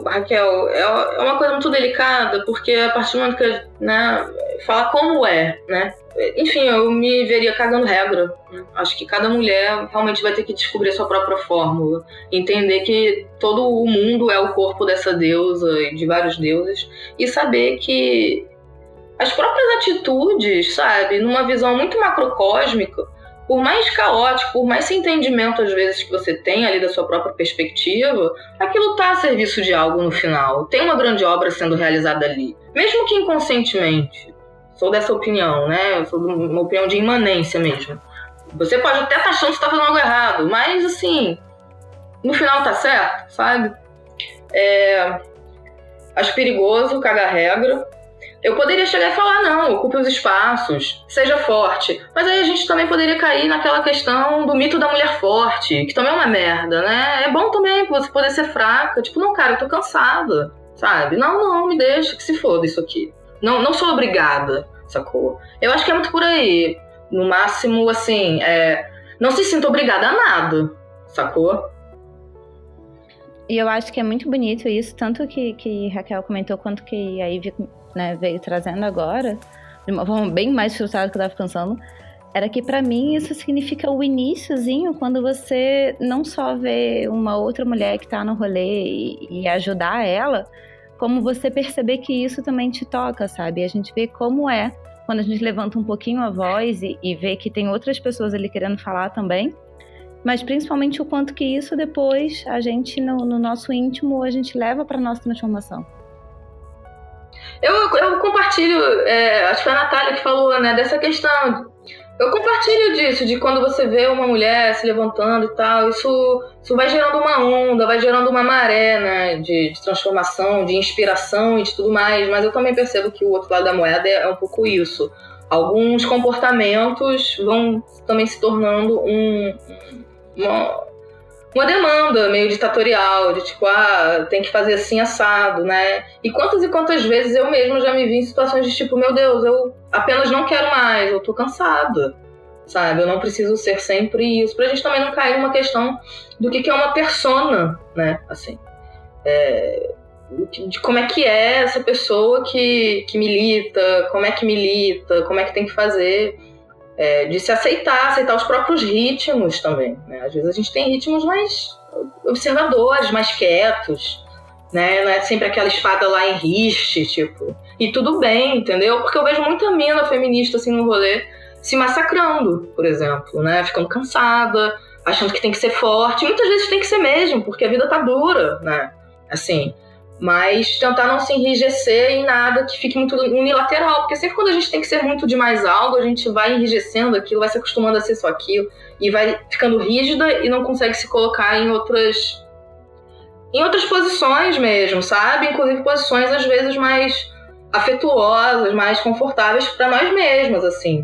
Raquel, é uma coisa muito delicada, porque a partir do momento que, né, fala como é, né? Enfim, eu me veria cagando regra. Acho que cada mulher realmente vai ter que descobrir a sua própria fórmula. Entender que todo o mundo é o corpo dessa deusa e de vários deuses. E saber que as próprias atitudes, sabe, numa visão muito macrocósmica, por mais caótico, por mais sem entendimento às vezes que você tem ali da sua própria perspectiva, aquilo está a serviço de algo no final. Tem uma grande obra sendo realizada ali. Mesmo que inconscientemente. Sou dessa opinião, né? Eu sou de uma opinião de imanência mesmo. Você pode até estar achando que você está fazendo algo errado, mas assim, no final tá certo, sabe? Acho perigoso cagar regra. Eu poderia chegar e falar, não, ocupe os espaços, seja forte. Mas aí a gente também poderia cair naquela questão do mito da mulher forte, que também é uma merda, né? É bom também você poder ser fraca. Tipo, não, cara, eu tô cansada, sabe? Não, me deixa, que se foda isso aqui. Não sou obrigada, sacou? Eu acho que é muito por aí. No máximo, assim, não se sinta obrigada a nada, sacou? E eu acho que é muito bonito isso, tanto que Raquel comentou, quanto que a Ivy, né, veio trazendo agora, de uma forma bem mais frustrada que eu tava pensando, era que pra mim isso significa o iniciozinho, quando você não só vê uma outra mulher que tá no rolê e ajudar ela, como você perceber que isso também te toca, sabe? A gente vê como é, quando a gente levanta um pouquinho a voz e vê que tem outras pessoas ali querendo falar também, mas principalmente o quanto que isso depois, a gente, no nosso íntimo, a gente leva pra nossa transformação. Eu compartilho, acho que foi a Natália que falou, né, dessa questão. Eu compartilho disso, de quando você vê uma mulher se levantando e tal, isso vai gerando uma onda, vai gerando uma maré, né, de transformação, de inspiração e de tudo mais, mas eu também percebo que o outro lado da moeda é um pouco isso. Alguns comportamentos vão também se tornando uma demanda meio ditatorial, de tipo, tem que fazer assim assado, né? E quantas vezes eu mesma já me vi em situações de tipo, meu Deus, eu apenas não quero mais, eu tô cansada, sabe? Eu não preciso ser sempre isso. Pra gente também não cair numa questão do que é uma persona, né? Assim, de como é que é essa pessoa que milita, como é que tem que fazer... de se aceitar os próprios ritmos também, né? Às vezes a gente tem ritmos mais observadores, mais quietos, né? Não é sempre aquela espada lá em riste, tipo, e tudo bem, entendeu? Porque eu vejo muita mina feminista assim no rolê se massacrando, por exemplo, né? Ficando cansada, achando que tem que ser forte, muitas vezes tem que ser mesmo, porque a vida tá dura, né? Assim, mas tentar não se enrijecer em nada que fique muito unilateral, porque sempre quando a gente tem que ser muito demais algo, a gente vai enrijecendo aquilo, vai se acostumando a ser só aquilo, e vai ficando rígida e não consegue se colocar em outras posições mesmo, sabe? Inclusive posições às vezes mais afetuosas, mais confortáveis para nós mesmas, assim.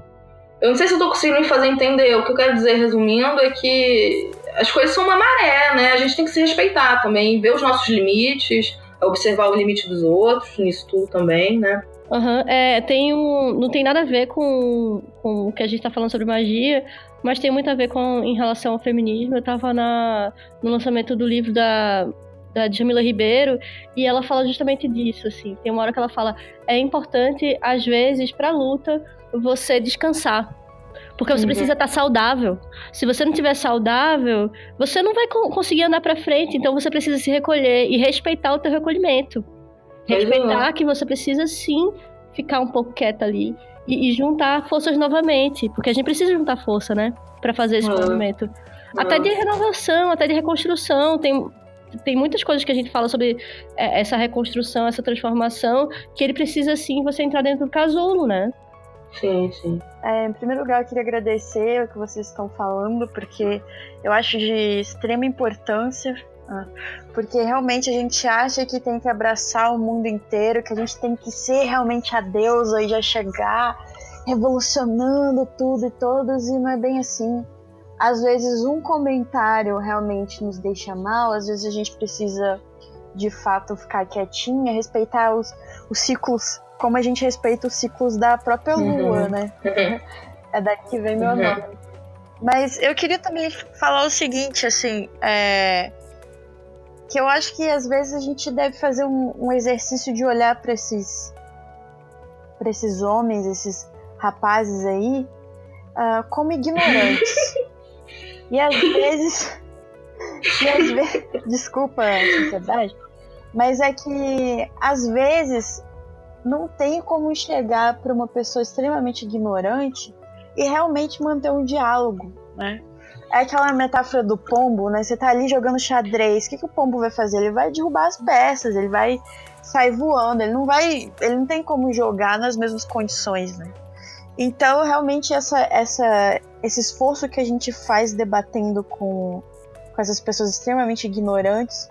Eu não sei se eu tô conseguindo me fazer entender. O que eu quero dizer, resumindo, é que as coisas são uma maré, né? A gente tem que se respeitar também, ver os nossos limites, observar o limite dos outros nisso tudo também, né? Não tem nada a ver com o que a gente tá falando sobre magia, mas tem muito a ver em relação ao feminismo. Eu tava no lançamento do livro da Djamila Ribeiro, e ela fala justamente disso, assim. Tem uma hora que ela fala, é importante, às vezes, pra luta, você descansar. Porque você precisa estar saudável. Se você não estiver saudável, você não vai conseguir andar pra frente. Então você precisa se recolher e respeitar o teu recolhimento. Respeitar que você precisa, sim, ficar um pouco quieta ali. E juntar forças novamente. Porque a gente precisa juntar força, né? Pra fazer esse movimento. Até de renovação, até de reconstrução. Tem muitas coisas que a gente fala sobre essa reconstrução, essa transformação, que ele precisa, sim, você entrar dentro do casulo, né? Sim, sim. Em primeiro lugar, eu queria agradecer o que vocês estão falando, porque eu acho de extrema importância, porque realmente a gente acha que tem que abraçar o mundo inteiro, que a gente tem que ser realmente a deusa e já chegar revolucionando tudo e todos, e não é bem assim. Às vezes um comentário realmente nos deixa mal, às vezes a gente precisa de fato ficar quietinha, respeitar os ciclos, como a gente respeita os ciclos da própria lua, né? É daqui que vem meu nome. Mas eu queria também falar o seguinte, assim, que eu acho que às vezes a gente deve fazer um exercício de olhar para esses homens, esses rapazes aí, como ignorantes. E às vezes, desculpa a sinceridade, mas é que às vezes não tem como enxergar para uma pessoa extremamente ignorante e realmente manter um diálogo, né? É aquela metáfora do pombo, né? Você tá ali jogando xadrez, o que o pombo vai fazer? Ele vai derrubar as peças, ele vai sair voando, ele não tem como jogar nas mesmas condições, né? Então, realmente, esse esforço que a gente faz debatendo com essas pessoas extremamente ignorantes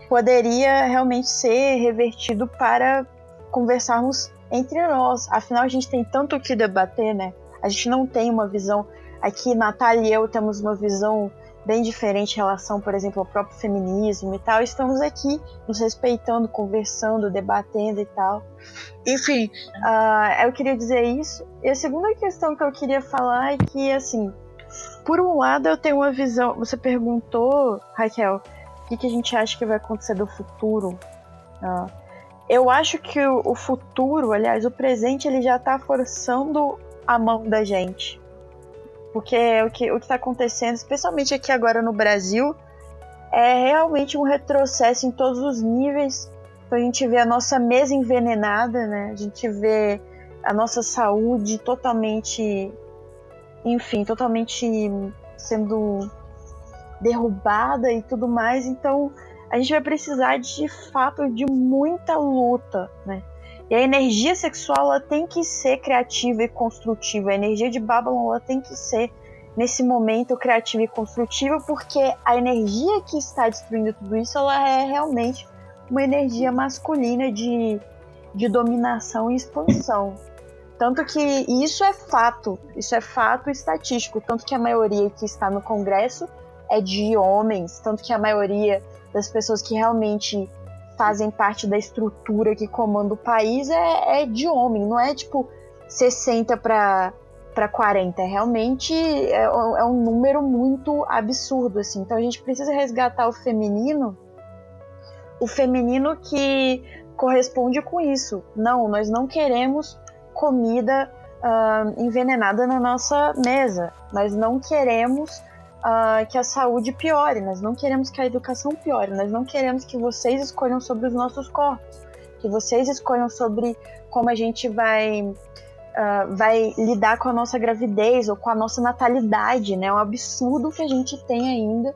poderia realmente ser revertido para conversarmos entre nós. Afinal, a gente tem tanto o que debater, né? A gente não tem uma visão... Aqui, Natália e eu temos uma visão bem diferente em relação, por exemplo, ao próprio feminismo e tal. Estamos aqui nos respeitando, conversando, debatendo e tal. Enfim, eu queria dizer isso. E a segunda questão que eu queria falar é que, assim, por um lado eu tenho uma visão... Você perguntou, Raquel, o que a gente acha que vai acontecer do futuro? Eu acho que o futuro, aliás, o presente, ele já está forçando a mão da gente. Porque o que está acontecendo, especialmente aqui agora no Brasil, é realmente um retrocesso em todos os níveis. Então a gente vê a nossa mesa envenenada, né? A gente vê a nossa saúde totalmente sendo derrubada e tudo mais. Então a gente vai precisar de fato de muita luta, né? E a energia sexual ela tem que ser criativa e construtiva. A energia de Babylon ela tem que ser, nesse momento, criativa e construtiva, porque a energia que está destruindo tudo isso ela é realmente uma energia masculina de dominação e expansão. Tanto que isso é fato estatístico. Tanto que a maioria que está no Congresso é de homens. Tanto que a maioria das pessoas que realmente fazem parte da estrutura que comanda o país é de homem, não é tipo 60 para 40, realmente é um número muito absurdo, assim. Então a gente precisa resgatar o feminino que corresponde com isso. Não, nós não queremos comida envenenada na nossa mesa, nós não queremos que a saúde piore, nós não queremos que a educação piore, nós não queremos que vocês escolham sobre os nossos corpos, que vocês escolham sobre como a gente vai lidar com a nossa gravidez ou com a nossa natalidade, né? É um absurdo que a gente tem ainda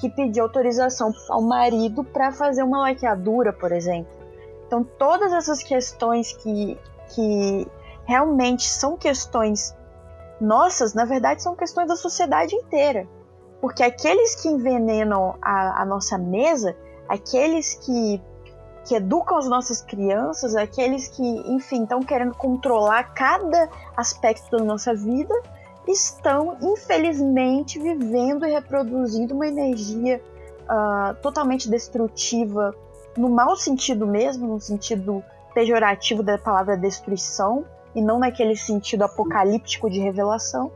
que pedir autorização ao marido para fazer uma laqueadura, por exemplo. Então todas essas questões que realmente são questões nossas, na verdade são questões da sociedade inteira. Porque aqueles que envenenam a nossa mesa, aqueles que educam as nossas crianças, aqueles que, enfim, estão querendo controlar cada aspecto da nossa vida, estão, infelizmente, vivendo e reproduzindo uma energia totalmente destrutiva no mau sentido mesmo, no sentido pejorativo da palavra destruição, e não naquele sentido apocalíptico de revelação,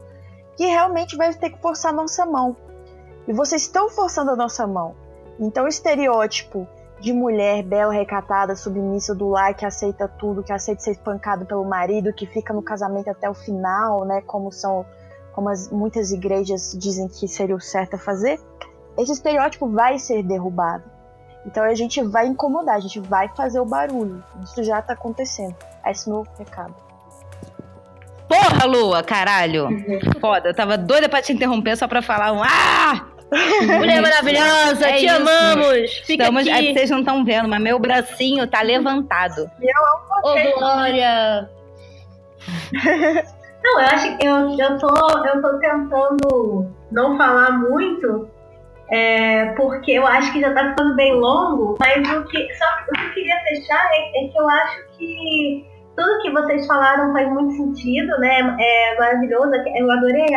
que realmente vai ter que forçar a nossa mão. E vocês estão forçando a nossa mão. Então o estereótipo de mulher bela, recatada, submissa do lar, que aceita tudo, que aceita ser espancado pelo marido, que fica no casamento até o final, né, como muitas igrejas dizem que seria o certo a fazer, esse estereótipo vai ser derrubado. Então a gente vai incomodar, a gente vai fazer o barulho. Isso já tá acontecendo. Esse é o meu recado. Porra, Lua, caralho. Foda, eu tava doida pra te interromper só pra falar Mulher maravilhosa, te isso. amamos. Fica aqui. Aí vocês não estão vendo, mas meu bracinho tá levantado. Ô, Glória. Não, eu acho que eu tô tentando não falar muito, porque eu acho que já tá ficando bem longo, mas o que eu queria fechar é que eu acho que tudo que vocês falaram faz muito sentido, né? É maravilhoso. Eu adorei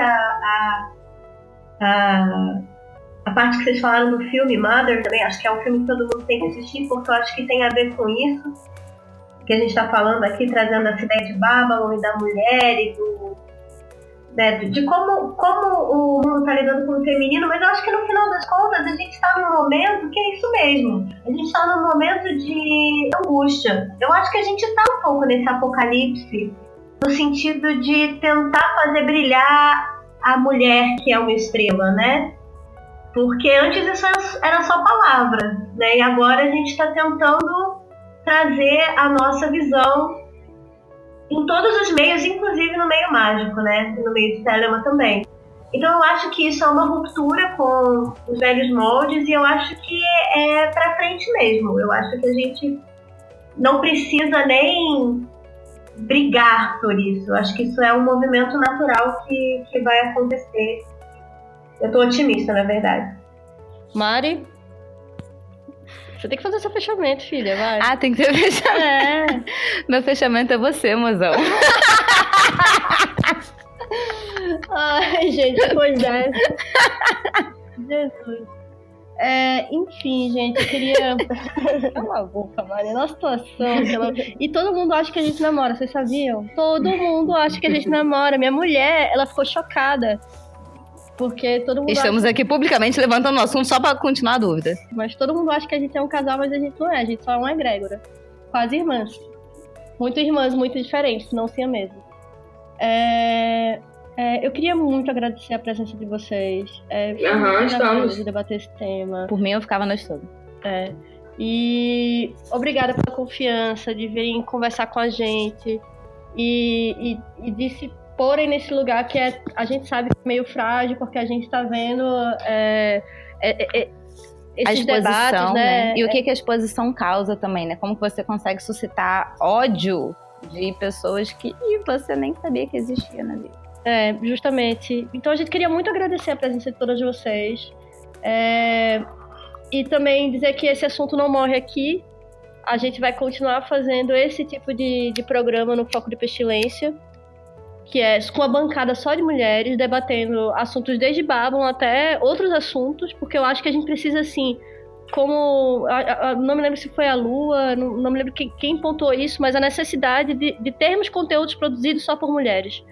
a parte que vocês falaram do filme Mother também. Acho que é um filme que todo mundo tem que assistir, porque eu acho que tem a ver com isso que a gente está falando aqui, trazendo essa ideia de Babylon e da mulher e de como o mundo está lidando com o feminino. Mas eu acho que no final das contas a gente está num momento que é isso mesmo. A gente está num momento de angústia. Eu acho que a gente está um pouco nesse apocalipse, no sentido de tentar fazer brilhar a mulher que é uma estrela, né? Porque antes isso era só palavra, né? E agora a gente está tentando trazer a nossa visão em todos os meios, inclusive no meio mágico, né? No meio de Telema também. Então eu acho que isso é uma ruptura com os velhos moldes, e eu acho que é pra frente mesmo. Eu acho que a gente não precisa nem brigar por isso. Eu acho que isso é um movimento natural que vai acontecer. Eu tô otimista, na verdade. Mari? Você tem que fazer seu fechamento, filha, vai. Ah, tem que ter fechamento. Meu fechamento é você, mozão. Ai, gente, depois dessa. Jesus. Enfim, gente, eu queria... Cala a boca, Mari. Nossa situação. E todo mundo acha que a gente namora, vocês sabiam? Todo mundo acha que a gente namora. Minha mulher, ela ficou chocada. Porque todo mundo Estamos aqui publicamente levantando o assunto só pra continuar a dúvida. Mas todo mundo acha que a gente é um casal, mas a gente não é. A gente só é uma egrégora. Quase irmãs. Muito irmãs, muito diferentes, não sim a mesma. Eu queria muito agradecer a presença de vocês. Estamos. De debater esse tema. Por mim, eu ficava noite toda. E obrigada pela confiança de virem conversar com a gente. E de se porem nesse lugar que a gente sabe que é meio frágil, porque a gente tá vendo esses debates, né? E o que a exposição causa também, né? Como que você consegue suscitar ódio de pessoas que você nem sabia que existia na vida. Justamente. Então a gente queria muito agradecer a presença de todas vocês. E também dizer que esse assunto não morre aqui. A gente vai continuar fazendo esse tipo de programa no Foco de Pestilência, que é com a bancada só de mulheres, debatendo assuntos desde Babylon até outros assuntos, porque eu acho que a gente precisa, assim, como... não me lembro se foi a Lua, não me lembro quem pontuou isso, mas a necessidade de termos conteúdos produzidos só por mulheres.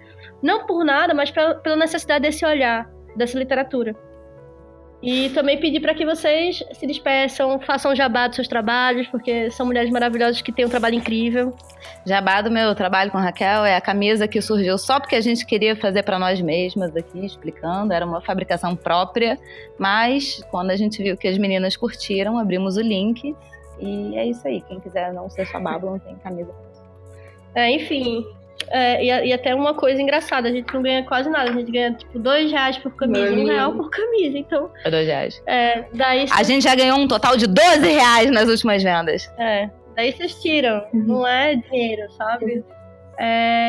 Não por nada, mas pela necessidade desse olhar, dessa literatura. E também pedir para que vocês se despeçam, façam jabá dos seus trabalhos, porque são mulheres maravilhosas que têm um trabalho incrível. Jabá do meu trabalho com a Raquel é a camisa que surgiu só porque a gente queria fazer para nós mesmas aqui, explicando. Era uma fabricação própria, mas quando a gente viu que as meninas curtiram, abrimos o link. E é isso aí. Quem quiser não ser só Babylon, tem camisa. Enfim... E até uma coisa engraçada, a gente não ganha quase nada, a gente ganha tipo R$2 por camisa, R$1 por camisa, então... É R$2. Daí a gente já ganhou um total de R$12 nas últimas vendas. Daí vocês tiram, não é dinheiro, sabe?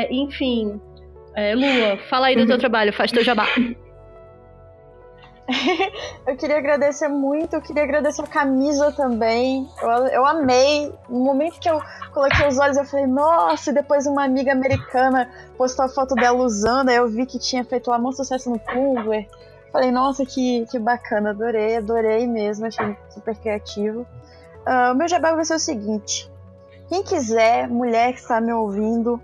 Enfim, Lua, fala aí do teu trabalho, faz teu jabá. Eu queria agradecer muito, eu queria agradecer a camisa também. Eu amei. No momento que eu coloquei os olhos, eu falei, nossa, e depois uma amiga americana postou a foto dela usando, aí eu vi que tinha feito lá muito sucesso no Tumblr. Falei, nossa, que bacana, adorei mesmo, achei super criativo. o meu jabá vai ser o seguinte. Quem quiser, mulher que está me ouvindo,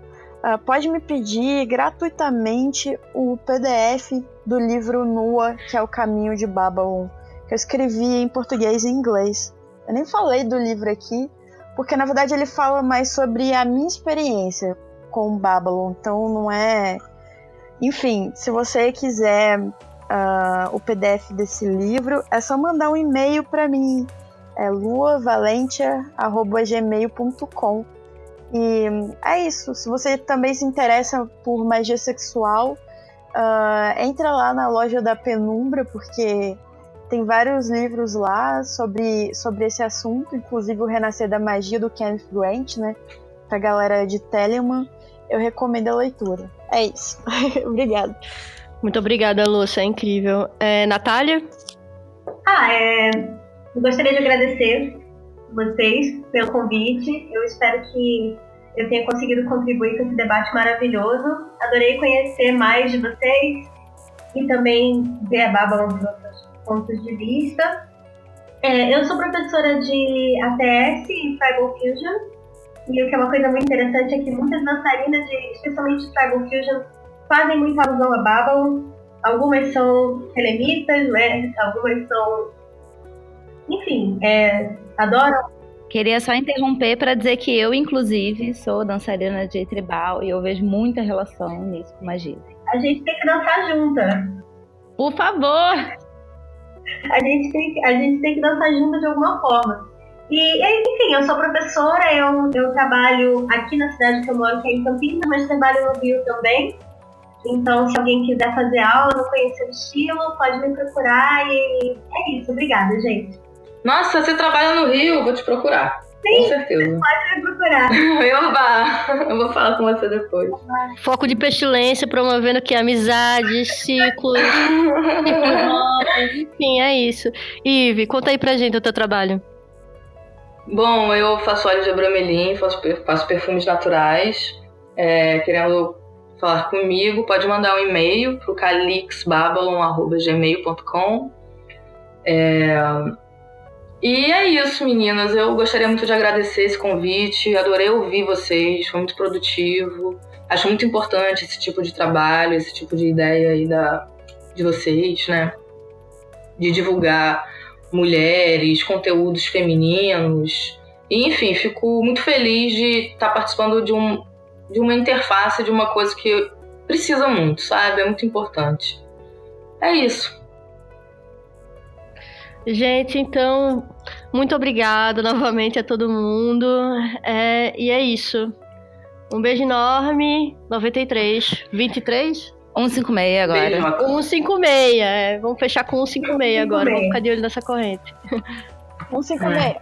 pode me pedir gratuitamente o PDF do livro Nua, que é O Caminho de Babylon, que eu escrevi em português e inglês. Eu nem falei do livro aqui, porque na verdade ele fala mais sobre a minha experiência com Babylon, então não é... Enfim, se você quiser o PDF desse livro, é só mandar um e-mail para mim, luavalentia@gmail.com. E é isso. Se você também se interessa por magia sexual, entra lá na loja da Penumbra, porque tem vários livros lá sobre esse assunto, inclusive o Renascer da Magia do Kenneth Grant, né? Pra galera de Telemann, eu recomendo a leitura. É isso. Obrigada. Muito obrigada, Lúcia, é incrível. Natália? Eu gostaria de agradecer vocês pelo convite. Eu espero que eu tenha conseguido contribuir com esse debate maravilhoso. Adorei conhecer mais de vocês e também ver a Babylon de outros pontos de vista. Eu sou professora de ATS e Tribal Fusion, e o que é uma coisa muito interessante é que muitas dançarinas, especialmente de Tribal Fusion, fazem muita alusão a Babylon. Algumas são telemitas, né? Algumas são... Enfim, adoram. Queria só interromper para dizer que eu, inclusive, sou dançarina de tribal e eu vejo muita relação nisso com magia. A gente tem que dançar junta. Por favor! A gente tem que dançar junto de alguma forma. E, enfim, eu sou professora, eu trabalho aqui na cidade que eu moro, que é em Campinas, mas trabalho no Rio também. Então, se alguém quiser fazer aula, não conhecer o estilo, pode me procurar e é isso. Obrigada, gente. Nossa, você trabalha no Rio, eu vou te procurar. Sim, com certeza. Pode me procurar. Eu vou falar com você depois. Foco de pestilência, promovendo aqui amizades, ciclos novos, enfim, é isso. Ive, conta aí pra gente o teu trabalho. Bom, eu faço óleo de bromelim, faço perfumes naturais. Querendo falar comigo, pode mandar um e-mail pro calixbabylon@gmail.com. E é isso, meninas. Eu gostaria muito de agradecer esse convite. Adorei ouvir vocês, foi muito produtivo. Acho muito importante esse tipo de trabalho, esse tipo de ideia aí de vocês, né? De divulgar mulheres, conteúdos femininos. E, enfim, fico muito feliz de estar participando de uma interface, de uma coisa que precisa muito, sabe? É muito importante. É isso. Gente, então, muito obrigada novamente a todo mundo. E é isso. Um beijo enorme. 93. 23? 156 agora. Beijo, 156. Vamos fechar com 156 agora. Vamos ficar de olho nessa corrente. 156.